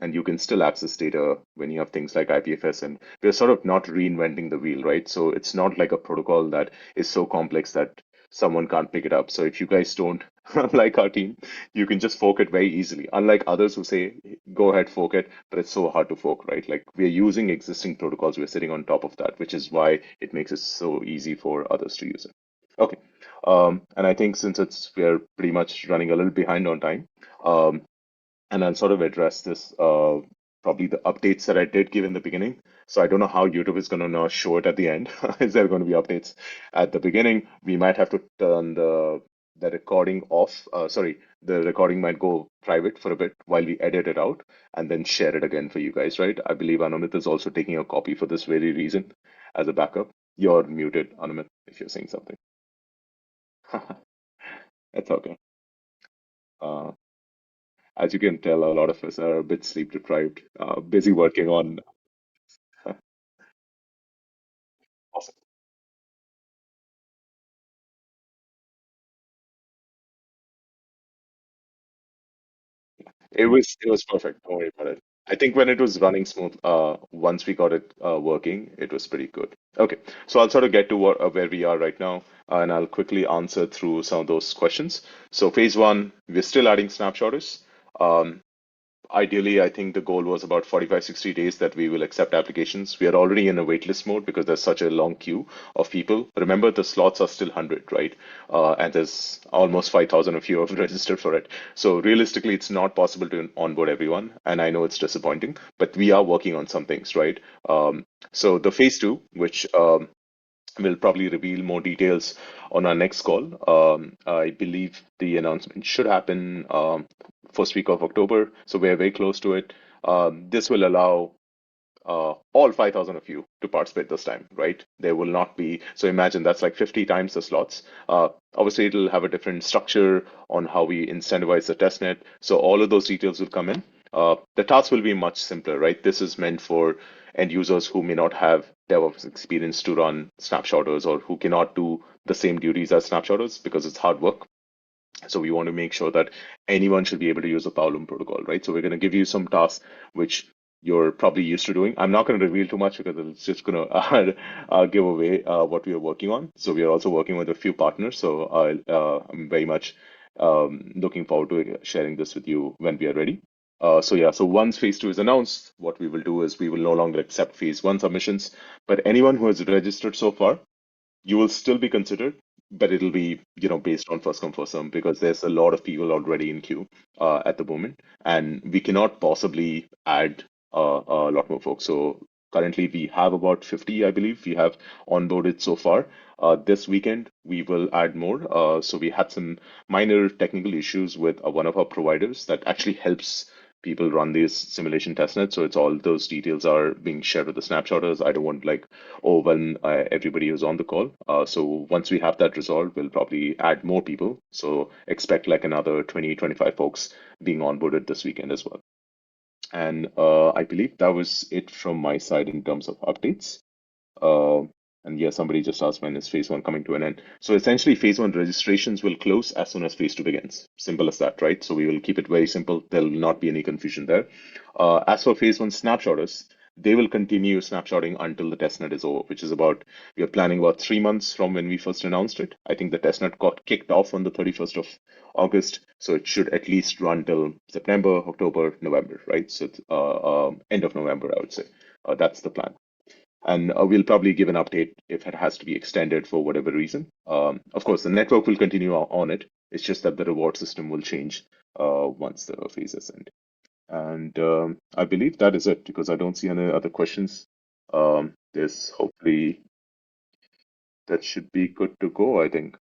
And you can still access data when you have things like IPFS, and we're sort of not reinventing the wheel, right? So it's not like a protocol that is so complex that someone can't pick it up. So if you guys don't like our team, you can just fork it very easily. Unlike others who say, go ahead, fork it, but it's so hard to fork, right? Like we're using existing protocols, we're sitting on top of that, which is why it makes it so easy for others to use it. Okay. And I think since we're pretty much running a little behind on time, um, and I'll sort of address this probably the updates that I did give in the beginning. So I don't know how YouTube is going to now show it at the end. Is there going to be updates at the beginning? We might have to turn the recording off. Sorry, the recording might go private for a bit while we edit it out and then share it again for you guys, right? I believe Anumit is also taking a copy for this very reason as a backup. You're muted, Anumit, if you're saying something. It's okay. Uh, as you can tell, a lot of us are a bit sleep deprived, busy working on. Awesome. It was perfect. Don't worry about it. I think when it was running smooth, once we got it working, it was pretty good. Okay, so I'll sort of get to where we are right now, and I'll quickly answer through some of those questions. So phase one, we're still adding snapshotters. Um, Ideally, I think the goal was about 45, 60 days that we will accept applications. We are already in a waitlist mode because there's such a long queue of people. Remember, the slots are still 100, right? And there's almost 5,000 of you have registered for it. So realistically, it's not possible to onboard everyone. And I know it's disappointing, but we are working on some things, right? So the phase two, which we'll probably reveal more details on our next call. I believe the announcement should happen first week of October, so we're very close to it. This will allow all 5,000 of you to participate this time, right? There will not be, so imagine that's like 50 times the slots. Obviously, it'll have a different structure on how we incentivize the testnet. So all of those details will come in. The task will be much simpler, right? This is meant for end users who may not have DevOps experience to run snapshotters or who cannot do the same duties as snapshotters because it's hard work. So we want to make sure that anyone should be able to use the Powerloom protocol, right? So we're going to give you some tasks which you're probably used to doing. I'm not going to reveal too much because it's just going to give away what we are working on. So we are also working with a few partners. So I'm very much looking forward to sharing this with you when we are ready. So yeah, so once phase two is announced, what we will do is we will no longer accept phase one submissions, but anyone who has registered so far, you will still be considered, but it'll be, based on first come, first serve because there's a lot of people already in queue at the moment, and we cannot possibly add a lot more folks. So currently we have about 50, I believe, we have onboarded so far. This weekend we will add more. So we had some minor technical issues with one of our providers that actually helps people run these simulation testnets. So it's all those details are being shared with the snapshotters. I don't want like overwhelm everybody who's on the call. So once we have that resolved, we'll probably add more people. So expect like another 20, 25 folks being onboarded this weekend as well. And I believe that was it from my side in terms of updates. Uh, and yeah, somebody just asked when is phase one coming to an end. So essentially, phase one registrations will close as soon as phase two begins. Simple as that, right? So we will keep it very simple. There will not be any confusion there. As for phase one snapshotters, they will continue snapshotting until the testnet is over, which is about, we are planning about 3 months from when we first announced it. I think the testnet got kicked off on the 31st of August, so it should at least run till September, October, November, right? So end of November, I would say. That's the plan. And we'll probably give an update if it has to be extended for whatever reason. Of course, the network will continue on it. It's just that the reward system will change once the phases end. And I believe that is it because I don't see any other questions. There's hopefully that should be good to go, I think.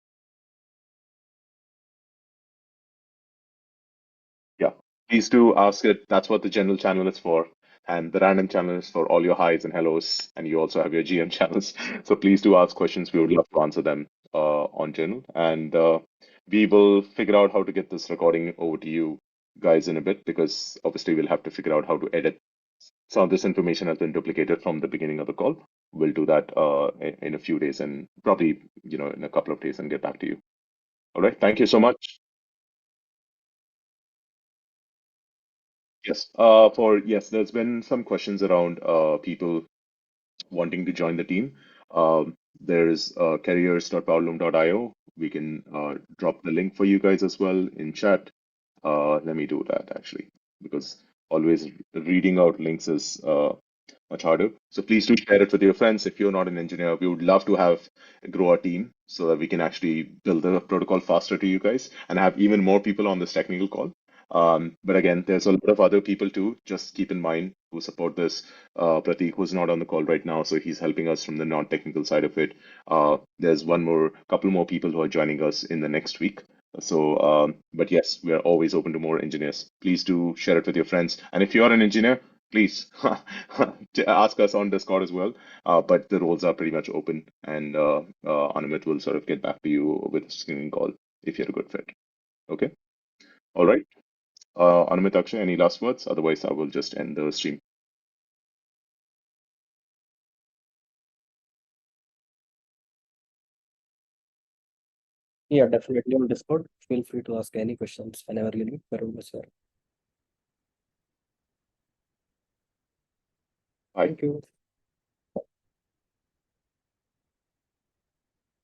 Yeah, please do ask it. That's what the general channel is for. And the random channel is for all your highs and hellos. And you also have your GM channels. So please do ask questions. We would love to answer them on general. And we will figure out how to get this recording over to you guys in a bit, because obviously we'll have to figure out how to edit. Some of this information has been duplicated from the beginning of the call. We'll do that in a few days, and probably, in a couple of days, and get back to you. All right. Thank you so much. Yes. Yes, there's been some questions around people wanting to join the team. There's careers.powerloom.io. We can drop the link for you guys as well in chat. Let me do that actually, because always reading out links is much harder. So please do share it with your friends. If you're not an engineer, we would love to have grow our team so that we can actually build the protocol faster to you guys and have even more people on this technical call. But again, there's a lot of other people too. Just keep in mind who support this. Pratik, who's not on the call right now, so he's helping us from the non-technical side of it. There's couple more people who are joining us in the next week. So, but yes, we are always open to more engineers. Please do share it with your friends. And if you're an engineer, please ask us on Discord as well. But the roles are pretty much open, and Anumit will sort of get back to you with a screening call if you're a good fit. Okay. All right. Anomit, Akshay, any last words? Otherwise, I will just end the stream. Yeah, definitely on Discord. Feel free to ask any questions whenever you need. Varun is here. Bye. Thank you.